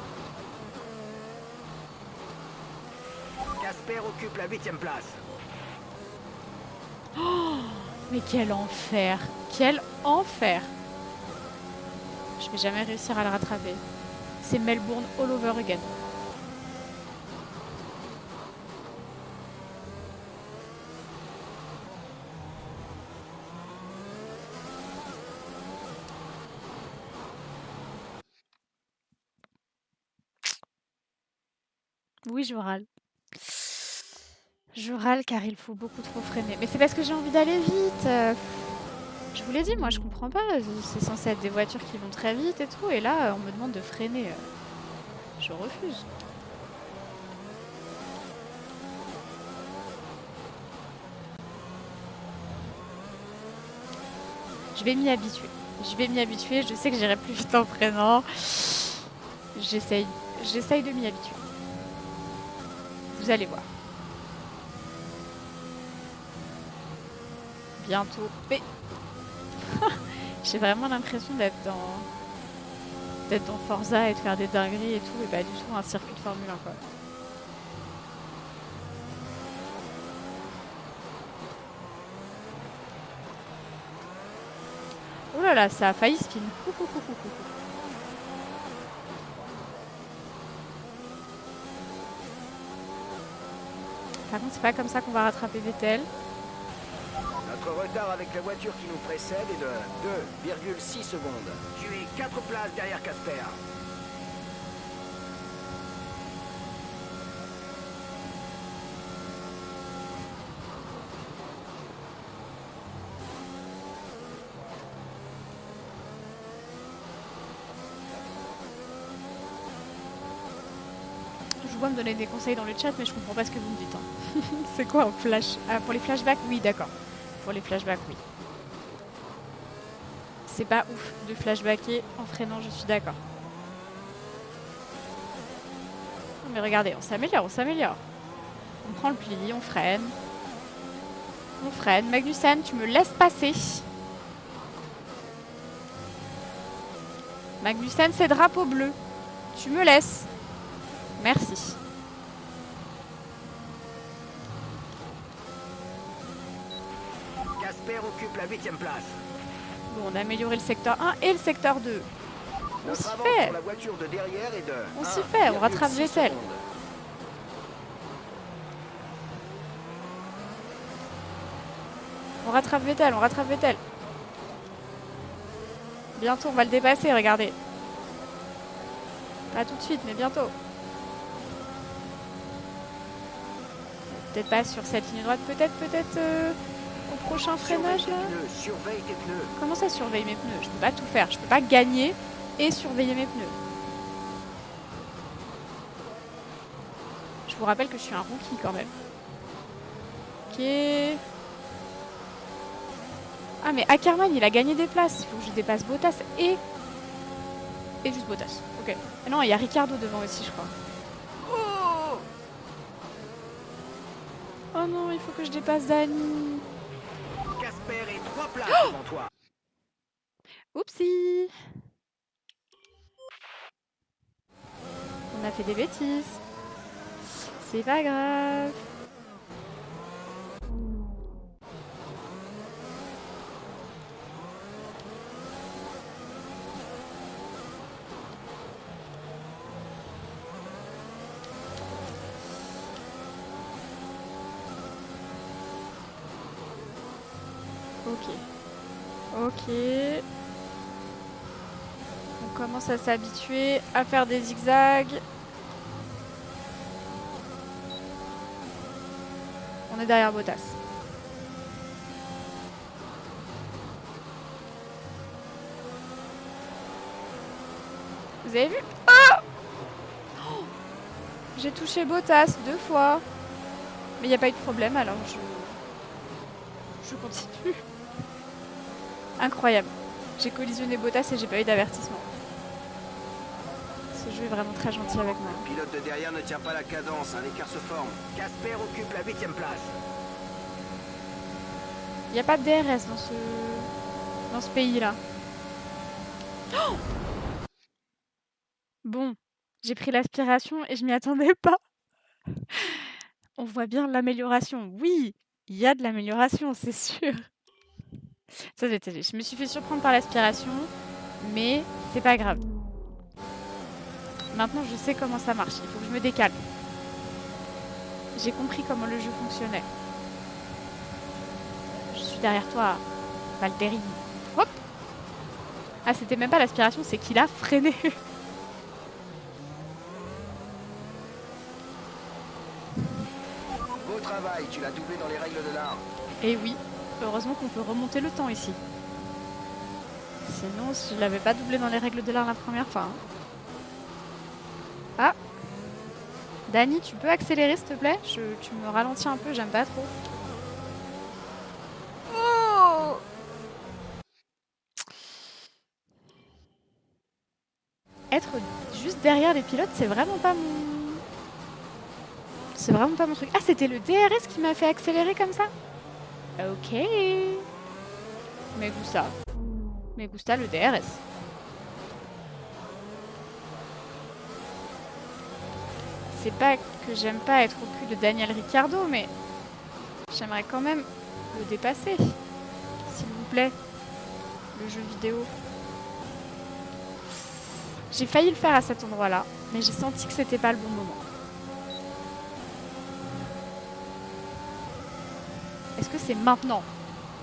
Casper occupe la 8e place. Oh, mais quel enfer! Quel enfer! Je vais jamais réussir à le rattraper. C'est Melbourne all over again. Oui, je râle. Je râle car il faut beaucoup trop freiner. Mais c'est parce que j'ai envie d'aller vite. Je vous l'ai dit, moi je comprends pas. C'est censé être des voitures qui vont très vite et tout. Et là, on me demande de freiner. Je refuse. Je vais m'y habituer. Je vais m'y habituer. Je sais que j'irai plus vite en freinant. J'essaye. J'essaye de m'y habituer. Vous allez voir. Bientôt. Mais j'ai vraiment l'impression d'être dans Forza et de faire des dingueries et tout, et pas du tout un circuit de Formule 1 quoi. Oh là là, ça a failli spin. Par contre, c'est pas comme ça qu'on va rattraper Vettel. Notre retard avec la voiture qui nous précède est de 2,6 secondes. Tu es 4 places derrière Casper. Je vous vois me donner des conseils dans le chat, mais je comprends pas ce que vous me dites. Hein. C'est quoi un flash? Ah, pour les flashbacks, oui, d'accord. Pour les flashbacks, oui. C'est pas ouf de flashbacker en freinant, je suis d'accord. Mais regardez, on s'améliore, on s'améliore. On prend le pli, on freine. On freine. Magnussen, tu me laisses passer. Magnussen, c'est drapeau bleu. Tu me laisses. Merci. Casper occupe la 8e place. Bon, on a amélioré le secteur 1 et le secteur 2. On s'y fait. La voiture de derrière est de on s'y fait, on rattrape Vettel. On rattrape Vettel, on rattrape Vettel. Bientôt, on va le dépasser, regardez. Pas tout de suite, mais bientôt. Peut-être pas sur cette ligne droite, peut-être au prochain freinage là. Surveille tes pneus. Comment ça surveille mes pneus? Je peux pas tout faire, je peux pas gagner et surveiller mes pneus. Je vous rappelle que je suis un rookie quand même. Ok. Ah mais Ackermann il a gagné des places, il faut que je dépasse Bottas et juste Bottas. Ok. Ah non, il y a Ricciardo devant aussi je crois. Oh non, il faut que je dépasse Dani. Casper est 3 places devant toi. Oupsie. On a fait des bêtises. C'est pas grave. Ok. On commence à s'habituer à faire des zigzags. On est derrière Bottas. Vous avez vu? Ah! J'ai touché Bottas 2 fois. Mais il n'y a pas eu de problème alors je continue. Incroyable. J'ai collisionné Bottas et j'ai pas eu d'avertissement. Ce jeu est vraiment très gentil avec moi. Le pilote de derrière ne tient pas la cadence, un écart se forme. Casper occupe la 8e place. Il n'y a pas de DRS dans ce pays-là. Oh! Bon, j'ai pris l'aspiration et je m'y attendais pas. On voit bien l'amélioration. Oui, il y a de l'amélioration, c'est sûr. Ça, je me suis fait surprendre par l'aspiration, mais c'est pas grave. Maintenant, je sais comment ça marche. Il faut que je me décale. J'ai compris comment le jeu fonctionnait. Je suis derrière toi, Valtteri. Hop! Ah, c'était même pas l'aspiration, c'est qu'il a freiné. travail, tu l'as doublé dans les règles de l'art. Et oui, heureusement qu'on peut remonter le temps ici. Sinon, je l'avais pas doublé dans les règles de l'art la première fois. Hein. Ah Dani, tu peux accélérer s'il te plaît? Tu me ralentis un peu, j'aime pas trop. Oh Être juste derrière les pilotes, c'est vraiment pas mon... C'est vraiment pas mon truc. Ah, c'était le DRS qui m'a fait accélérer comme ça? Ok. Me gusta. Me gusta le DRS. C'est pas que j'aime pas être au cul de Daniel Ricciardo, mais j'aimerais quand même le dépasser. S'il vous plaît. Le jeu vidéo. J'ai failli le faire à cet endroit-là, mais j'ai senti que c'était pas le bon moment. Est-ce que c'est maintenant?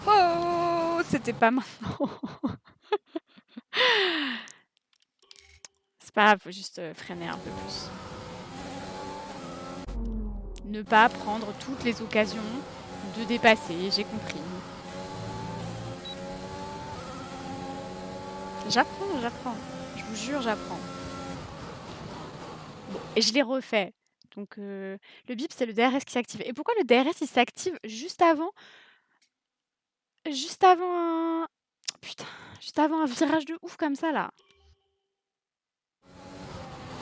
Oh, c'était pas maintenant. C'est pas grave, faut juste freiner un peu plus. Ne pas prendre toutes les occasions de dépasser, j'ai compris. J'apprends. Je vous jure, j'apprends. Bon, et je l'ai refait. Donc le bip, c'est le DRS qui s'active. Et pourquoi le DRS, il s'active juste avant un... Putain, juste avant un virage de ouf comme ça, là.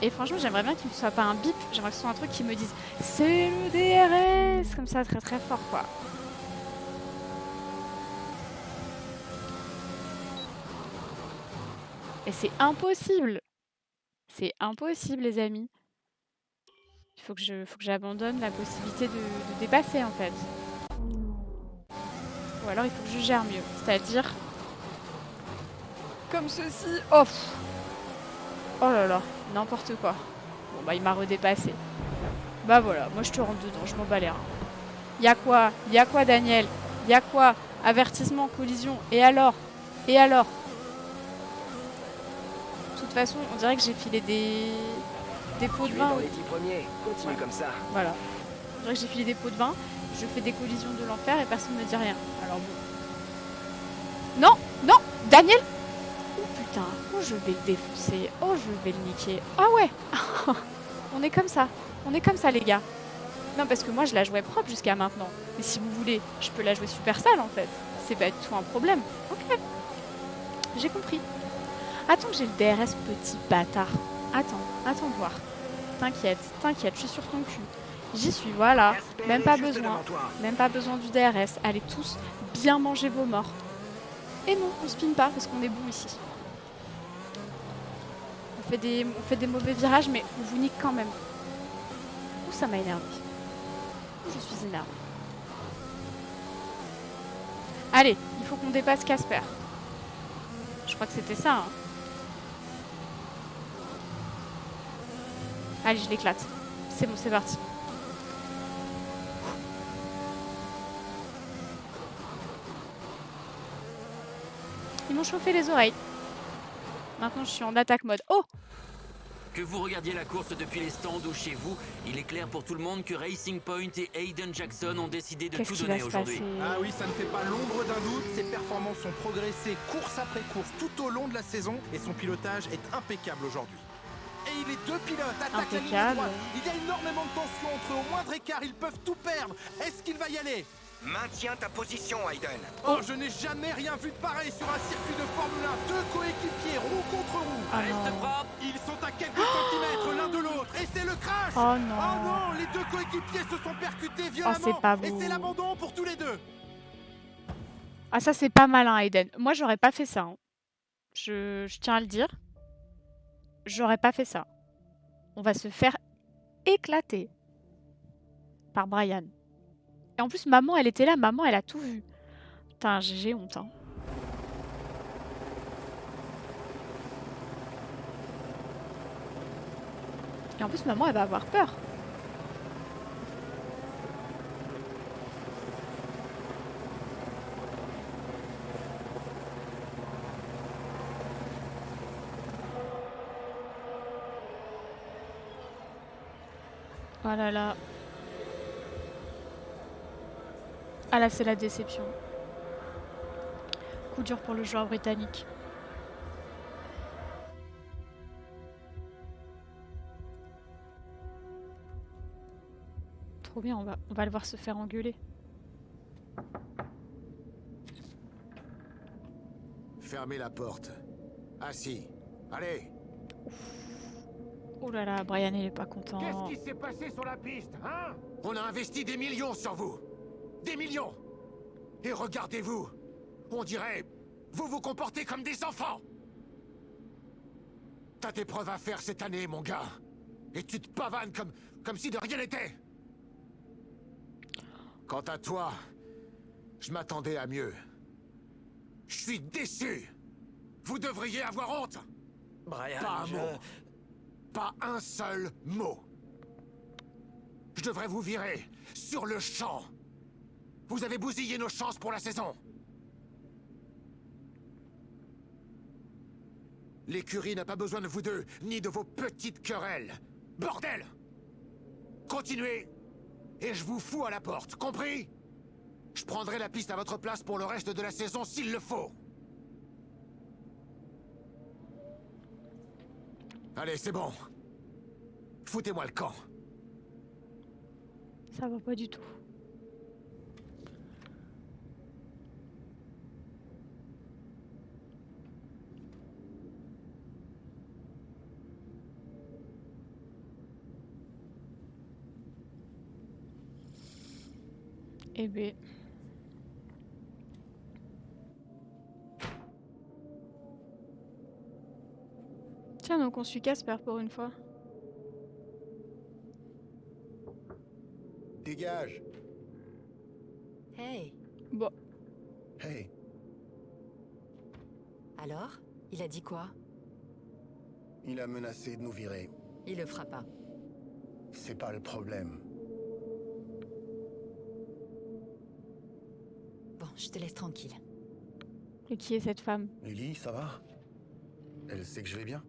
Et franchement, j'aimerais bien qu'il ne soit pas un bip. J'aimerais que ce soit un truc qui me dise « C'est le DRS !» Comme ça, très très fort, quoi. Et c'est impossible. C'est impossible, les amis. Il faut que j'abandonne la possibilité de dépasser, en fait. Ou alors, il faut que je gère mieux. C'est-à-dire... Comme ceci. Oh, oh là là, n'importe quoi. Bon, bah, il m'a redépassé. Bah voilà, moi, je te rentre dedans, je m'en bats les reins. Y'a quoi, Daniel? Y'a quoi? Avertissement, collision. Et alors? Et alors? De toute façon, on dirait que j'ai filé des pots de vin. Dans les 10 premiers, continue comme ça. Voilà. On dirait que j'ai filé des pots de vin, je fais des collisions de l'enfer et personne ne me dit rien. Alors bon. Non, non, Daniel! Oh putain, oh je vais le défoncer, oh je vais le niquer. Ah ouais. On est comme ça, les gars. Non, parce que moi je la jouais propre jusqu'à maintenant. Mais si vous voulez, je peux la jouer super sale en fait. C'est pas du tout un problème. Ok. J'ai compris. Attends que j'ai le DRS, petit bâtard. Attends de voir. T'inquiète, je suis sur ton cul. J'y suis, voilà. Même pas besoin du DRS. Allez tous bien manger vos morts. Et non, on spin pas parce qu'on est bon ici. On fait des mauvais virages, mais on vous nique quand même. Ouh, ça m'a énervé. Je suis énervée. Allez, il faut qu'on dépasse Casper. Je crois que c'était ça, hein. Allez, je l'éclate. C'est bon, c'est parti. Ils m'ont chauffé les oreilles. Maintenant, je suis en attaque mode. Oh! Que vous regardiez la course depuis les stands ou chez vous, il est clair pour tout le monde que Racing Point et Hayden Jackson ont décidé de tout donner aujourd'hui. Ah oui, ça ne fait pas l'ombre d'un doute. Ses performances ont progressé course après course tout au long de la saison et son pilotage est impeccable aujourd'hui. Et les deux pilotes attaquent la ligne droite. Il y a énormément de tension entre eux. Au moindre écart, ils peuvent tout perdre. Est-ce qu'il va y aller? Maintiens ta position, Hayden. Oh, je n'ai jamais rien vu de pareil sur un circuit de Formule 1. Deux coéquipiers, roue contre roue. Reste propre. Ils sont à quelques centimètres l'un de l'autre. Et c'est le crash. Oh non. Oh non, les deux coéquipiers se sont percutés violemment. Oh, c'est pas beau. Et c'est l'abandon pour tous les deux. Ah, ça, c'est pas malin, Hayden. Moi, j'aurais pas fait ça. Hein. Je tiens à le dire. J'aurais pas fait ça. On va se faire éclater par Brian. Et en plus, maman, elle était là. Maman, elle a tout vu. Putain, j'ai honte. Hein. Et en plus, maman, elle va avoir peur. Oh là là. Ah là, c'est la déception. Coup dur pour le joueur britannique. Trop bien, on va le voir se faire engueuler. Fermez la porte. Assis. Allez. Oh là là, Brian il est pas content. Qu'est-ce qui s'est passé sur la piste, hein? On a investi des millions sur vous. Des millions. Et regardez-vous. On dirait... Vous vous comportez comme des enfants. T'as des preuves à faire cette année, mon gars. Et tu te pavanes comme si de rien n'était. Quant à toi, je m'attendais à mieux. Je suis déçu. Vous devriez avoir honte. Brian, Pas un mot. Pas un seul mot. Je devrais vous virer sur le champ. Vous avez bousillé nos chances pour la saison. L'écurie n'a pas besoin de vous deux, ni de vos petites querelles. Bordel! Continuez, et je vous fous à la porte, compris? Je prendrai la piste à votre place pour le reste de la saison s'il le faut. Allez, c'est bon. Foutez-moi le camp. Ça va pas du tout. Eh ben... Tiens, donc on suit Casper pour une fois. Dégage. Hey, Bon, Hey. alors? Il a dit quoi? Il a menacé de nous virer. Il le fera pas. C'est pas le problème. Bon, je te laisse tranquille. et qui est cette femme? Lily, ça va? Elle sait que je vais bien?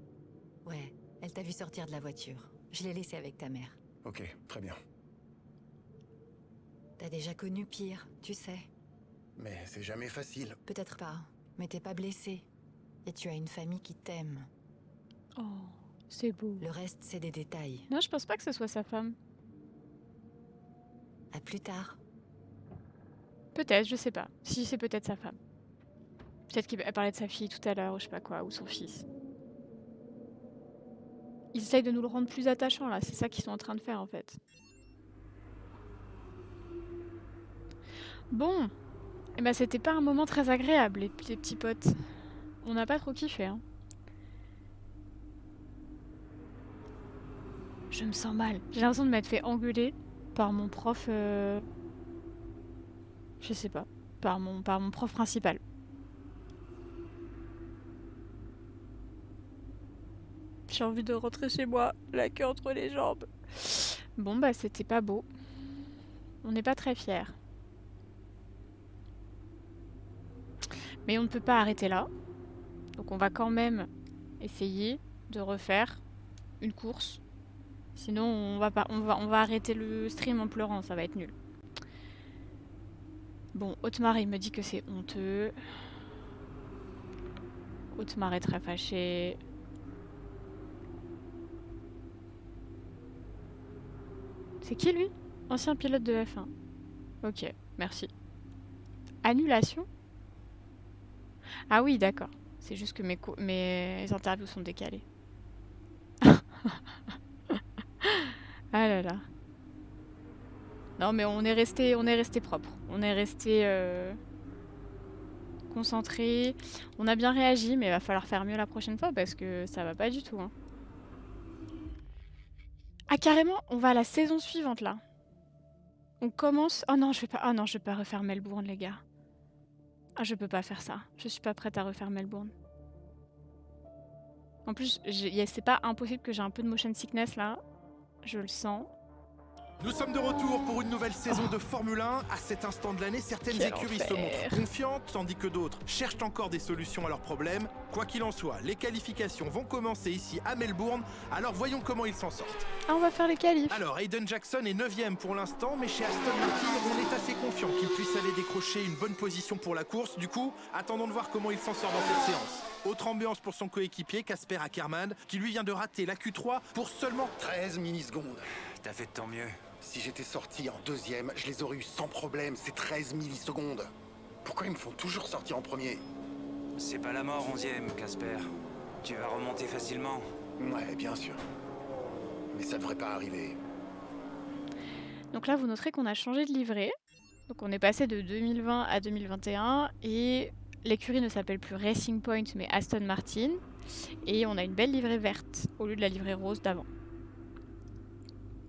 Ouais, elle t'a vu sortir de la voiture. Je l'ai laissée avec ta mère. Ok, très bien. T'as déjà connu pire, tu sais. Mais c'est jamais facile. Peut-être pas, mais t'es pas blessé. Et tu as une famille qui t'aime. Oh, c'est beau. Le reste, c'est des détails. Non, je pense pas que ce soit sa femme. À plus tard. Peut-être, je sais pas. Si, c'est peut-être sa femme. Peut-être qu'elle parlait de sa fille tout à l'heure, ou je sais pas quoi, ou son fils. Ils essayent de nous le rendre plus attachant, là. C'est ça qu'ils sont en train de faire, en fait. Bon. Eh ben, c'était pas un moment très agréable, les petits potes. On n'a pas trop kiffé, hein. Je me sens mal. J'ai l'impression de m'être fait engueuler par mon prof... Je sais pas. Par mon prof principal. J'ai envie de rentrer chez moi, la queue entre les jambes. Bon, bah, c'était pas beau. On n'est pas très fiers. Mais on ne peut pas arrêter là. Donc on va quand même essayer de refaire une course. Sinon, on va arrêter le stream en pleurant, ça va être nul. Bon, Otmar, il me dit que c'est honteux. Otmar est très fâché. C'est qui, lui? Ancien pilote de F1. Ok, merci. Annulation? Ah oui, d'accord. C'est juste que mes interviews sont décalées. Ah là là. Non, mais on est resté propre. On est resté concentré. On a bien réagi, mais il va falloir faire mieux la prochaine fois parce que ça va pas du tout, hein. Ah, carrément, on va à la saison suivante, là. On commence... Oh non, je vais pas... Ah non, je vais pas refaire Melbourne, les gars. Ah, je peux pas faire ça. Je suis pas prête à refaire Melbourne. En plus, c'est pas impossible que j'ai un peu de motion sickness, là. Je le sens. Nous sommes de retour pour une nouvelle saison de Formule 1. À cet instant de l'année, certaines Quel écuries se enfer. montrent confiantes, tandis que d'autres cherchent encore des solutions à leurs problèmes. Quoi qu'il en soit, les qualifications vont commencer ici à Melbourne, alors voyons comment ils s'en sortent. Ah, on va faire les qualifs. Alors, Hayden Jackson est 9ème pour l'instant, mais chez Aston Martin, on est assez confiant qu'il puisse aller décrocher une bonne position pour la course. Du coup, attendons de voir comment il s'en sort dans cette séance. Autre ambiance pour son coéquipier, Casper Ackermann, qui lui vient de rater la Q3 pour seulement 13 millisecondes. T'as fait de ton mieux. Si j'étais sorti en deuxième, je les aurais eu sans problème, c'est 13 millisecondes. Pourquoi ils me font toujours sortir en premier? C'est pas la mort, 11ème, Casper. Tu vas remonter facilement. Ouais, bien sûr. Mais ça devrait pas arriver. Donc là, vous noterez qu'on a changé de livret. Donc on est passé de 2020 à 2021 et l'écurie ne s'appelle plus Racing Point mais Aston Martin. Et on a une belle livrée verte au lieu de la livrée rose d'avant.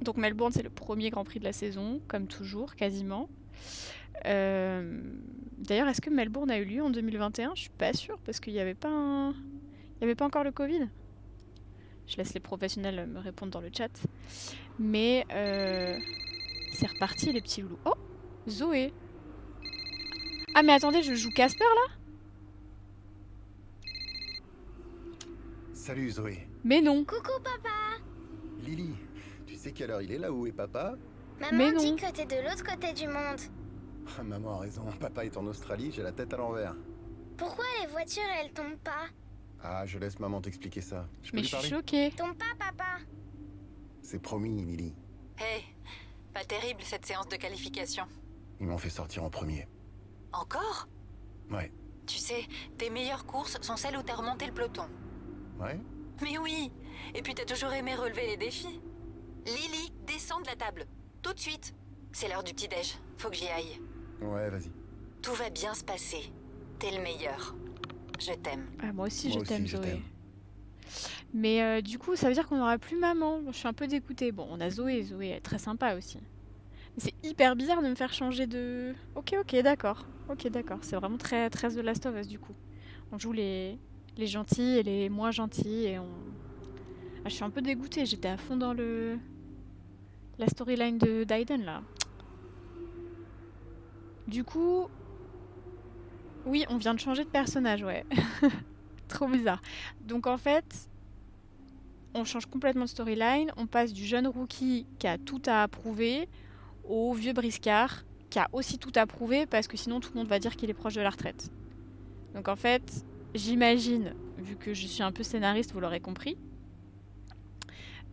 Donc Melbourne, c'est le premier Grand Prix de la saison, comme toujours, quasiment. D'ailleurs, est-ce que Melbourne a eu lieu en 2021? Je suis pas sûre, parce qu'il n'y avait pas encore le Covid. Je laisse les professionnels me répondre dans le chat. Mais c'est reparti, les petits loulous. Oh, Zoé. Ah mais attendez, je joue Casper, là? Salut Zoé. Mais non. Coucou papa. Lily, tu sais quelle heure il est là où est papa? Maman dit que t'es de l'autre côté du monde. Ah, maman a raison, papa est en Australie, j'ai la tête à l'envers. Pourquoi les voitures elles tombent pas? Ah, je laisse maman t'expliquer ça. Je peux Mais lui je suis parler? choquée. Tombe pas papa. C'est promis, Lily. Hé, pas terrible cette séance de qualification. Ils m'ont fait sortir en premier. Encore? Ouais. Tu sais, tes meilleures courses sont celles où t'as remonté le peloton. Ouais? Mais oui. Et puis t'as toujours aimé relever les défis. Lily, descends de la table. Tout de suite. C'est l'heure du petit-déj. Faut que j'y aille. Ouais, vas-y. Tout va bien se passer. T'es le meilleur. Je t'aime. Ah, moi aussi, Moi je t'aime, aussi, je Zoé. t'aime. Mais du coup, ça veut dire qu'on n'aura plus maman. Je suis un peu dégoûtée. Bon, on a Zoé. Zoé elle est très sympa aussi. Mais c'est hyper bizarre de me faire changer de... Ok, d'accord. Ok, d'accord. C'est vraiment très The Last of Us, du coup. On joue les gentils et les moins gentils et on... Ah, je suis un peu dégoûtée. J'étais à fond dans la storyline d'Aiden, là. Du coup... Oui, on vient de changer de personnage, ouais. Trop bizarre. Donc en fait, on change complètement de storyline. On passe du jeune rookie qui a tout à approuver au vieux briscard qui a aussi tout à prouver parce que sinon tout le monde va dire qu'il est proche de la retraite. Donc en fait, j'imagine, vu que je suis un peu scénariste, vous l'aurez compris,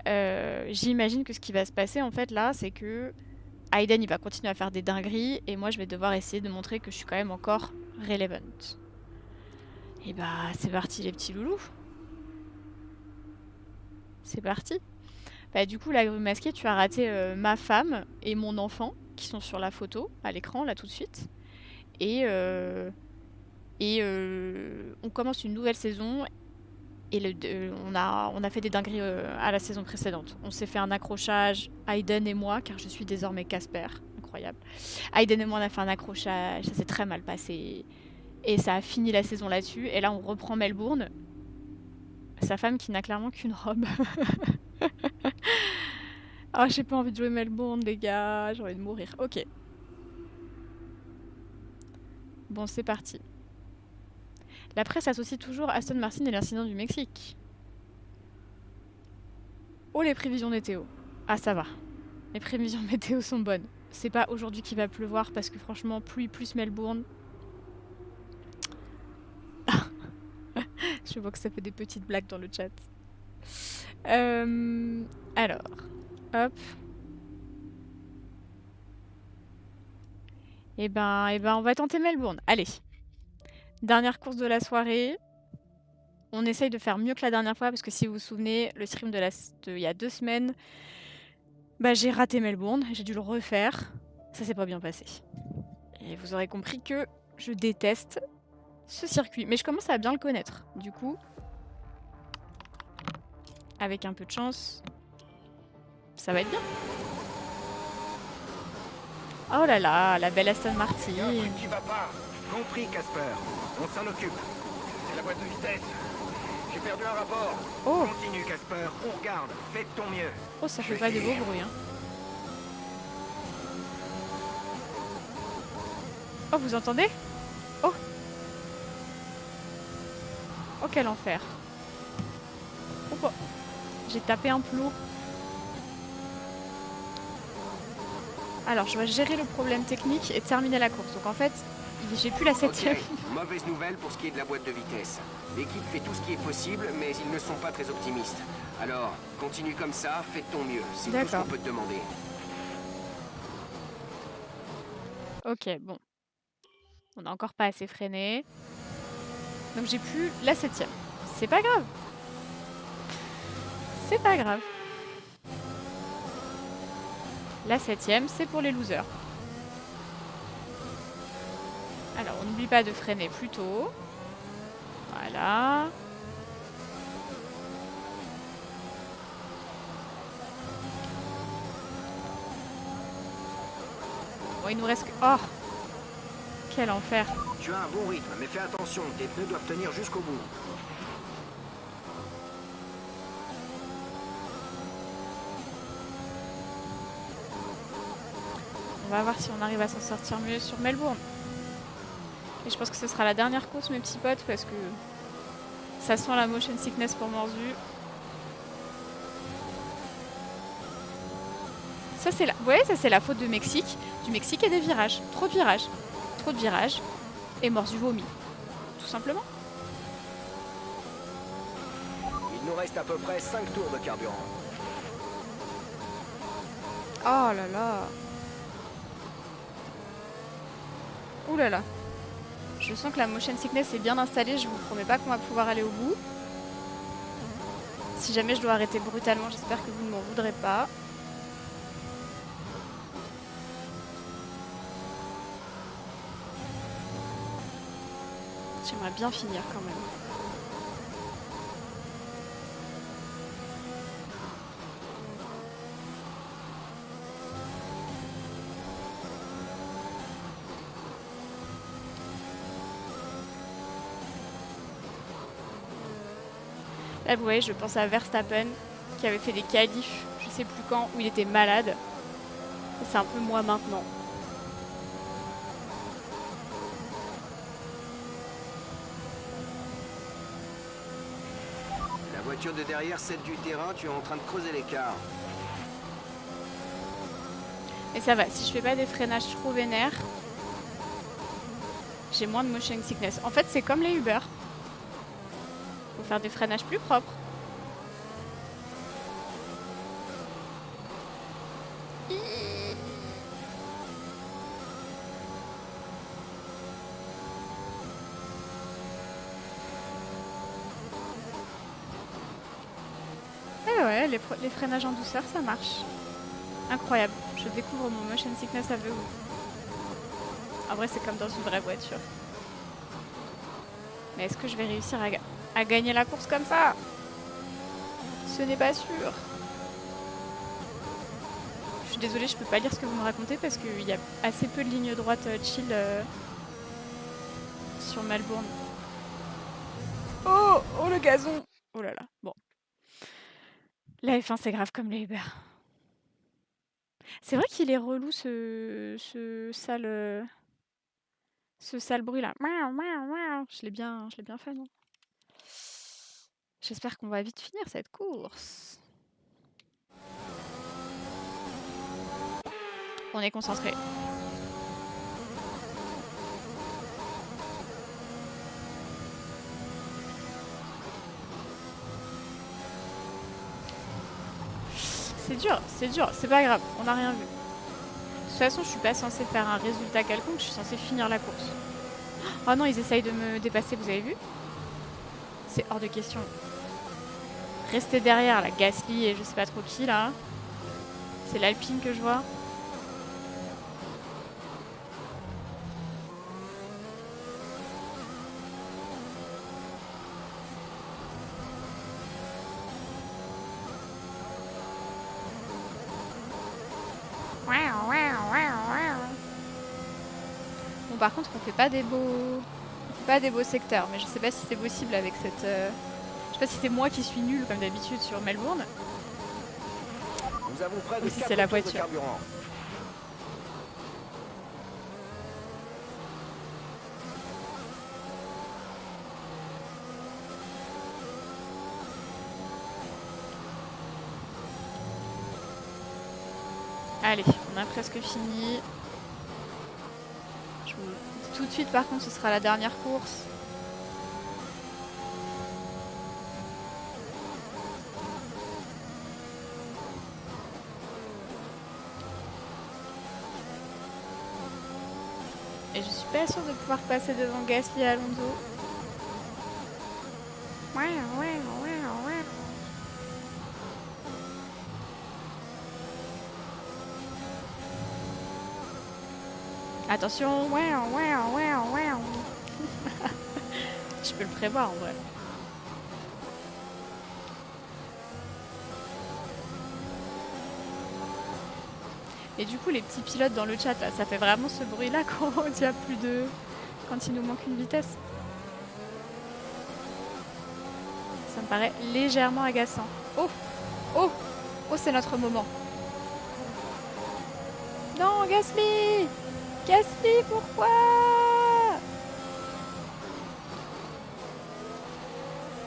j'imagine que ce qui va se passer en fait là, c'est que Aiden il va continuer à faire des dingueries et moi je vais devoir essayer de montrer que je suis quand même encore relevant. Et bah c'est parti les petits loulous. C'est parti. Bah du coup la grue masquée, tu as raté ma femme et mon enfant qui sont sur la photo à l'écran là tout de suite. Et on commence une nouvelle saison et on a fait des dingueries à la saison précédente. On s'est fait un accrochage, Aiden et moi, car je suis désormais Casper. Incroyable. Aiden et moi on a fait un accrochage, ça s'est très mal passé. Et ça a fini la saison là-dessus. Et là on reprend Melbourne. Sa femme qui n'a clairement qu'une robe. Ah, j'ai pas envie de jouer Melbourne, les gars. J'ai envie de mourir. Ok. Bon, c'est parti. La presse associe toujours Aston Martin et l'incident du Mexique. Oh, les prévisions météo. Ah, ça va. Les prévisions météo sont bonnes. C'est pas aujourd'hui qu'il va pleuvoir parce que franchement, pluie plus Melbourne. Je vois que ça fait des petites blagues dans le chat. Alors, hop. Et ben, on va tenter Melbourne. Allez. Dernière course de la soirée. On essaye de faire mieux que la dernière fois parce que si vous vous souvenez, le stream de il y a 2 semaines, bah j'ai raté Melbourne, j'ai dû le refaire. Ça s'est pas bien passé. Et vous aurez compris que je déteste ce circuit. Mais je commence à bien le connaître. Du coup, avec un peu de chance, ça va être bien. Oh là là, la belle Aston Martin. Il y a un truc qui va pas. Compris, Casper. On s'en occupe. C'est la boîte de vitesse. J'ai perdu un rapport. Oh. Continue, Casper. On regarde. Fais de ton mieux. Oh, ça fait pas des beaux bruits, hein. Oh, vous entendez? Oh. Oh, quel enfer. Oh, bah. J'ai tapé un plot. Alors, je dois gérer le problème technique et terminer la course. Donc en fait, j'ai plus la 7ème. Ok, mauvaise nouvelle pour ce qui est de la boîte de vitesse. L'équipe fait tout ce qui est possible, mais ils ne sont pas très optimistes. Alors, continue comme ça, fais de ton mieux. C'est tout ce qu'on peut te demander. Ok, bon. On n'a encore pas assez freiné. Donc j'ai plus la 7ème. C'est pas grave. C'est pas grave. La 7ème, c'est pour les losers. Alors, on n'oublie pas de freiner plus tôt. Voilà. Bon, il nous reste que... Oh! Quel enfer. Tu as un bon rythme, mais fais attention, tes pneus doivent tenir jusqu'au bout. On va voir si on arrive à s'en sortir mieux sur Melbourne. Et je pense que ce sera la dernière course, mes petits potes, parce que ça sent la motion sickness pour mordu. Ça c'est la... Vous voyez, ça c'est la faute de Mexique. Du Mexique et des virages. Trop de virages. Trop de virages. Et mordu vomi. Tout simplement. Il nous reste à peu près 5 tours de carburant. Oh là là. Ouh là là. Je sens que la motion sickness est bien installée. Je vous promets pas qu'on va pouvoir aller au bout. Si jamais je dois arrêter brutalement, j'espère que vous ne m'en voudrez pas. J'aimerais bien finir quand même. Là, vous voyez, je pense à Verstappen qui avait fait des qualifs, je sais plus quand, où il était malade. C'est un peu moi maintenant. La voiture de derrière, celle du terrain, tu es en train de creuser l'écart. Mais ça va, si je fais pas des freinages trop vénères, j'ai moins de motion sickness. En fait, c'est comme les Uber. Faut faire des freinages plus propres. Eh ouais, les freinages en douceur, ça marche. Incroyable. Je découvre mon motion sickness aveugle. En vrai, c'est comme dans une vraie voiture. Mais est-ce que je vais réussir à gagner la course comme ça? Ce n'est pas sûr. Je suis désolée, je peux pas lire ce que vous me racontez parce qu'il y a assez peu de lignes droites chill sur Melbourne. Oh, oh le gazon. Oh là là, bon. La F1 c'est grave comme les Uber. C'est vrai qu'il est relou ce sale bruit là. Je l'ai bien fait, non? J'espère qu'on va vite finir cette course. On est concentré. C'est dur, c'est pas grave, on n'a rien vu. De toute façon, je suis pas censée faire un résultat quelconque, je suis censée finir la course. Oh non, ils essayent de me dépasser, vous avez vu? C'est hors de question. Restez derrière, la Gasly et je sais pas trop qui là. C'est l'Alpine que je vois. Bon, par contre, on fait pas des beaux secteurs, mais je sais pas si c'est possible avec cette. Je sais pas si c'est moi qui suis nulle comme d'habitude sur Melbourne. Nous avons près de ou si c'est la voiture. Allez, on a presque fini. Je vous dis tout de suite, par contre, ce sera la dernière course. Et je suis pas sûre de pouvoir passer devant Gasly et Alonso. Ouais. Attention, ouais. Je peux le prévoir en vrai. Et du coup, les petits pilotes dans le chat, là, ça fait vraiment ce bruit-là quand il y a plus de... quand il nous manque une vitesse. Ça me paraît légèrement agaçant. Oh, c'est notre moment. Non, Gasly, pourquoi?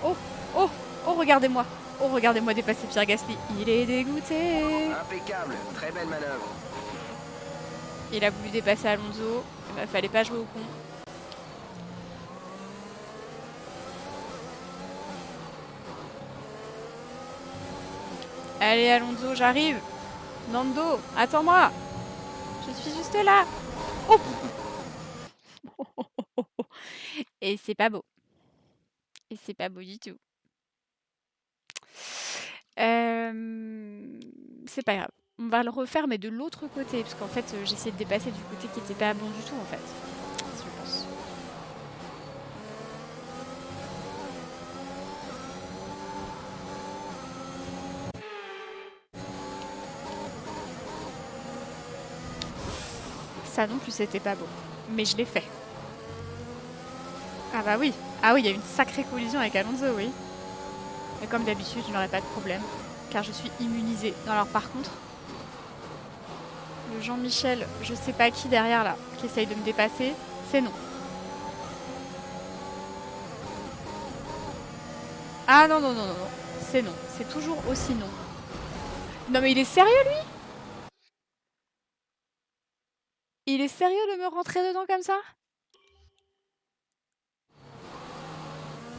Oh, regardez-moi. Oh, regardez-moi dépasser Pierre Gasly. Il est dégoûté. Impeccable, très belle manœuvre. Il a voulu dépasser Alonso. Eh ben, fallait pas jouer au con. Allez, Alonso, j'arrive. Nando, attends-moi. Je suis juste là. Oh. Et c'est pas beau. Et c'est pas beau du tout. C'est pas grave. On va le refaire, mais de l'autre côté. Parce qu'en fait, j'essaie de dépasser du côté qui était pas bon du tout, en fait. Je pense. Ça non plus, c'était pas beau. Mais je l'ai fait. Ah bah oui. Ah oui, il y a eu une sacrée collision avec Alonso, oui. Et comme d'habitude, je n'aurai pas de problème. Car je suis immunisée. Non, alors par contre... le Jean-Michel, je sais pas qui derrière là, qui essaye de me dépasser, c'est non. Ah non, c'est non. C'est toujours aussi non. Non mais il est sérieux lui? Il est sérieux de me rentrer dedans comme ça?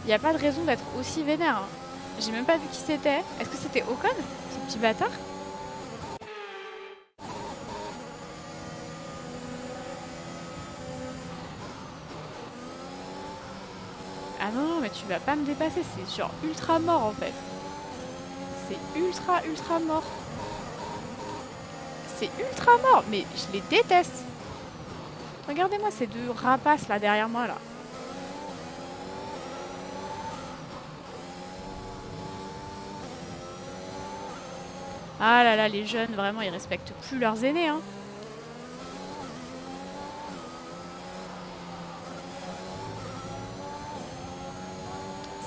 Il n'y a pas de raison d'être aussi vénère. Hein. J'ai même pas vu qui c'était. Est-ce que c'était Ocon, ce petit bâtard? Ah non, mais tu vas pas me dépasser, c'est genre ultra mort en fait. C'est ultra mort. C'est ultra mort, mais je les déteste. Regardez-moi ces deux rapaces là derrière moi là. Ah là là, les jeunes, vraiment, ils respectent plus leurs aînés, hein.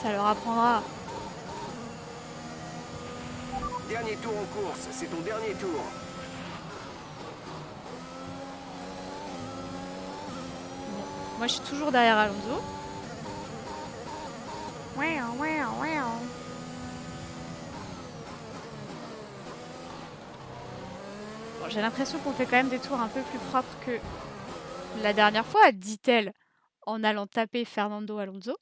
Ça leur apprendra. Dernier tour en course, c'est ton dernier tour. Bon, moi je suis toujours derrière Alonso. Ouais. Bon, j'ai l'impression qu'on fait quand même des tours un peu plus propres que la dernière fois, dit-elle, en allant taper Fernando Alonso.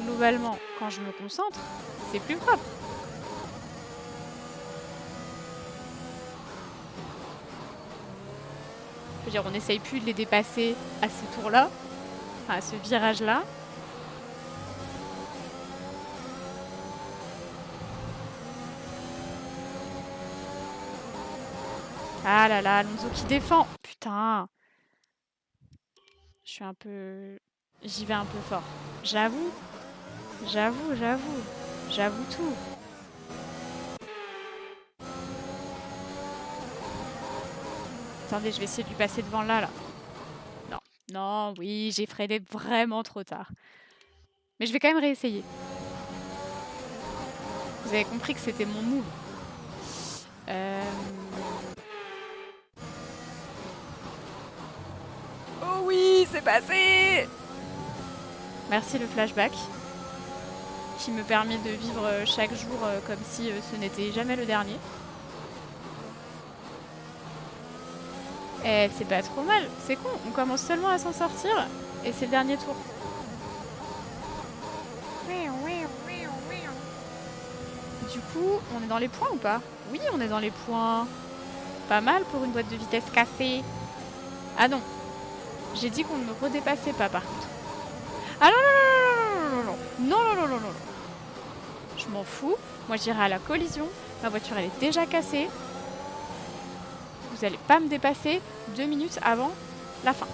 Globalement, quand je me concentre, c'est plus propre. Je veux dire, on n'essaye plus de les dépasser à ce tour-là, enfin à ce virage-là. Ah là là, Alonso qui défend. Putain. Je suis un peu... J'y vais un peu fort. J'avoue tout. Attendez, je vais essayer de lui passer devant là. Non, oui, j'ai freiné vraiment trop tard. Mais je vais quand même réessayer. Vous avez compris que c'était mon move. Oh oui, c'est passé! Merci le flashback. qui me permet de vivre chaque jour comme si ce n'était jamais le dernier. Et c'est pas trop mal, c'est con, on commence seulement à s'en sortir et c'est le dernier tour. Du coup, on est dans les points ou pas? Oui, on est dans les points. Pas mal pour une boîte de vitesse cassée. Ah non, j'ai dit qu'on ne me redépassait pas par contre. Ah non, non, non, non, non, non, non, non, non, non. Je m'en fous, moi j'irai à la collision, ma voiture elle est déjà cassée. Vous allez pas me dépasser 2 minutes avant la fin.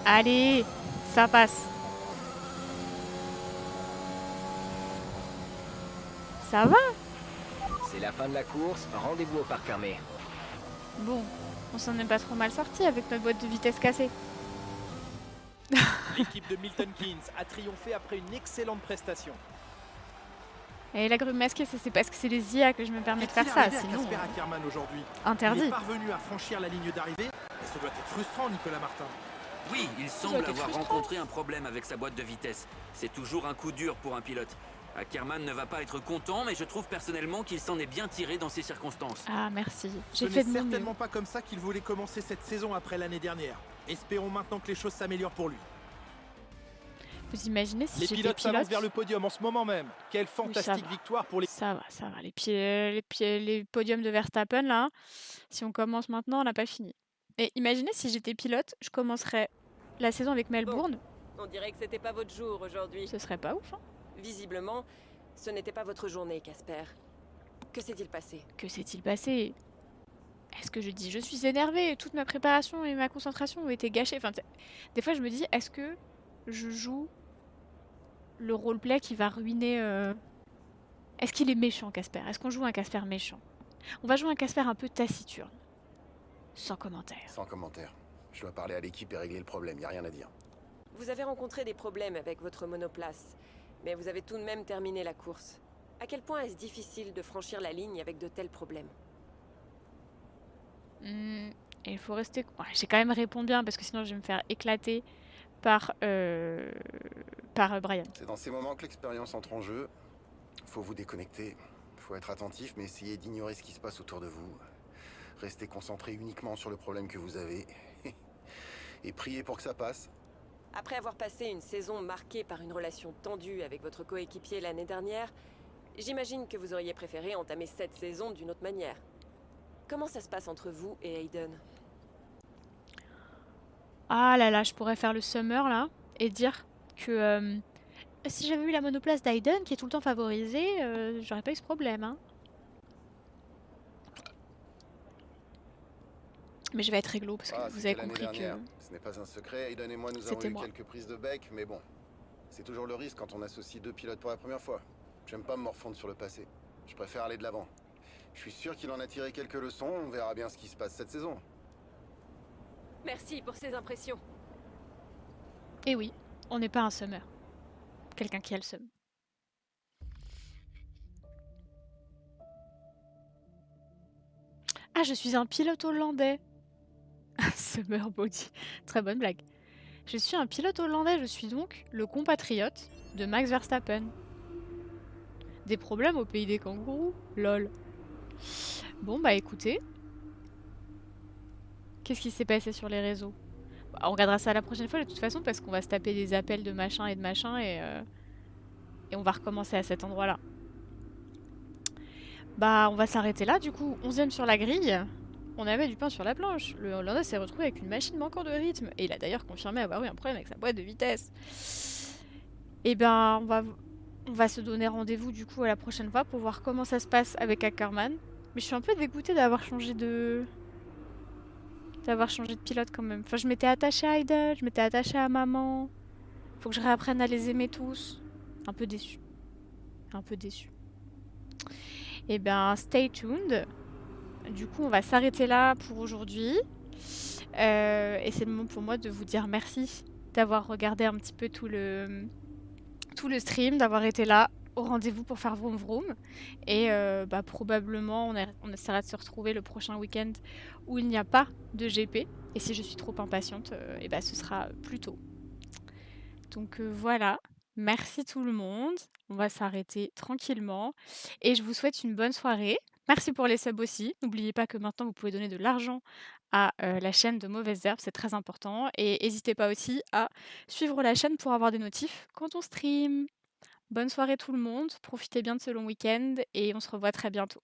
Allez, ça passe. Ça va? C'est la fin de la course, rendez-vous au parc fermé. Bon, on s'en est pas trop mal sorti avec notre boîte de vitesse cassée. L'équipe de Milton Keynes a triomphé après une excellente prestation. Et la grue masquée, ça c'est parce que c'est les IA que je me permets de faire ça, sinon... Casper Ackermann aujourd'hui. Interdit. Il est parvenu à franchir la ligne d'arrivée, et ça doit être frustrant, Nicolas Martin. Oui, il semble avoir rencontré un problème avec sa boîte de vitesse. C'est toujours un coup dur pour un pilote. Ackermann ne va pas être content, mais je trouve personnellement qu'il s'en est bien tiré dans ces circonstances. Ah, merci. Ce n'est certainement pas comme ça qu'il voulait commencer cette saison après l'année dernière. Espérons maintenant que les choses s'améliorent pour lui. Vous imaginez si les j'étais pilotes pilote s'avancent vers le podium en ce moment même. Quelle fantastique victoire pour les... Ça va, ça va. Les podiums de Verstappen, là, si on commence maintenant, on n'a pas fini. Et imaginez si j'étais pilote, je commencerais la saison avec Melbourne. Bon, on dirait que c'était pas votre jour aujourd'hui. Ce serait pas ouf, hein? Visiblement, ce n'était pas votre journée, Casper. Que s'est-il passé? Que s'est-il passé? Est-ce que je dis je suis énervée? Toute ma préparation et ma concentration ont été gâchées. Enfin, des fois, je me dis, est-ce que je joue le roleplay qui va ruiner... Est-ce qu'il est méchant, Casper? Est-ce qu'on joue un Casper méchant? On va jouer un Casper un peu taciturne. Sans commentaire. Sans commentaire. Je dois parler à l'équipe et régler le problème, y a rien à dire. Vous avez rencontré des problèmes avec votre monoplace, mais vous avez tout de même terminé la course. À quel point est-ce difficile de franchir la ligne avec de tels problèmes? Il faut rester... Ouais, j'ai quand même répondu bien, parce que sinon je vais me faire éclater par Brian. C'est dans ces moments que l'expérience entre en jeu. Faut vous déconnecter, faut être attentif, mais essayez d'ignorer ce qui se passe autour de vous. Restez concentré uniquement sur le problème que vous avez. Et priez pour que ça passe. Après avoir passé une saison marquée par une relation tendue avec votre coéquipier l'année dernière, j'imagine que vous auriez préféré entamer cette saison d'une autre manière. Comment ça se passe entre vous et Hayden? Ah là là, je pourrais faire le summer là et dire que si j'avais eu la monoplace d'Hayden qui est tout le temps favorisée, j'aurais pas eu ce problème, hein. Mais je vais être réglo parce que vous avez compris que... Ce n'est pas un secret, Hayden et moi nous avons eu quelques prises de bec, mais bon. C'est toujours le risque quand on associe deux pilotes pour la première fois. J'aime pas me morfondre sur le passé. Je préfère aller de l'avant. Je suis sûr qu'il en a tiré quelques leçons, on verra bien ce qui se passe cette saison. Merci pour ces impressions. Et oui, on n'est pas un summer. Quelqu'un qui a le seum. Ah, je suis un pilote hollandais. Summer body. Très bonne blague. Je suis un pilote hollandais, je suis donc le compatriote de Max Verstappen. Des problèmes au pays des kangourous? Lol. Bon, bah écoutez. Qu'est-ce qui s'est passé sur les réseaux? Bah, on regardera ça la prochaine fois de toute façon parce qu'on va se taper des appels de machin et on va recommencer à cet endroit-là. Bah, on va s'arrêter là du coup. 11e sur la grille. On avait du pain sur la planche. Le Hollandais s'est retrouvé avec une machine manquant de rythme. Et il a d'ailleurs confirmé avoir eu un problème avec sa boîte de vitesse. Et ben, on va se donner rendez-vous du coup à la prochaine fois pour voir comment ça se passe avec Ackermann. Mais je suis un peu dégoûtée d'avoir changé de pilote quand même. Enfin, je m'étais attachée à Hayden, je m'étais attachée à maman. Faut que je réapprenne à les aimer tous. Un peu déçue. Un peu déçue. Et ben, stay tuned. Du coup, on va s'arrêter là pour aujourd'hui. Et c'est le moment pour moi de vous dire merci d'avoir regardé un petit peu tout le stream, d'avoir été là au rendez-vous pour faire vroom vroom et bah, probablement on essaiera de se retrouver le prochain week-end où il n'y a pas de GP et si je suis trop impatiente, et bah, ce sera plus tôt. Donc voilà, merci tout le monde. On va s'arrêter tranquillement et je vous souhaite une bonne soirée. Merci pour les subs aussi. N'oubliez pas que maintenant vous pouvez donner de l'argent à, la chaîne de Mauvaises Herbes, c'est très important et n'hésitez pas aussi à suivre la chaîne pour avoir des notifs quand on stream. Bonne soirée tout le monde, profitez bien de ce long week-end et on se revoit très bientôt.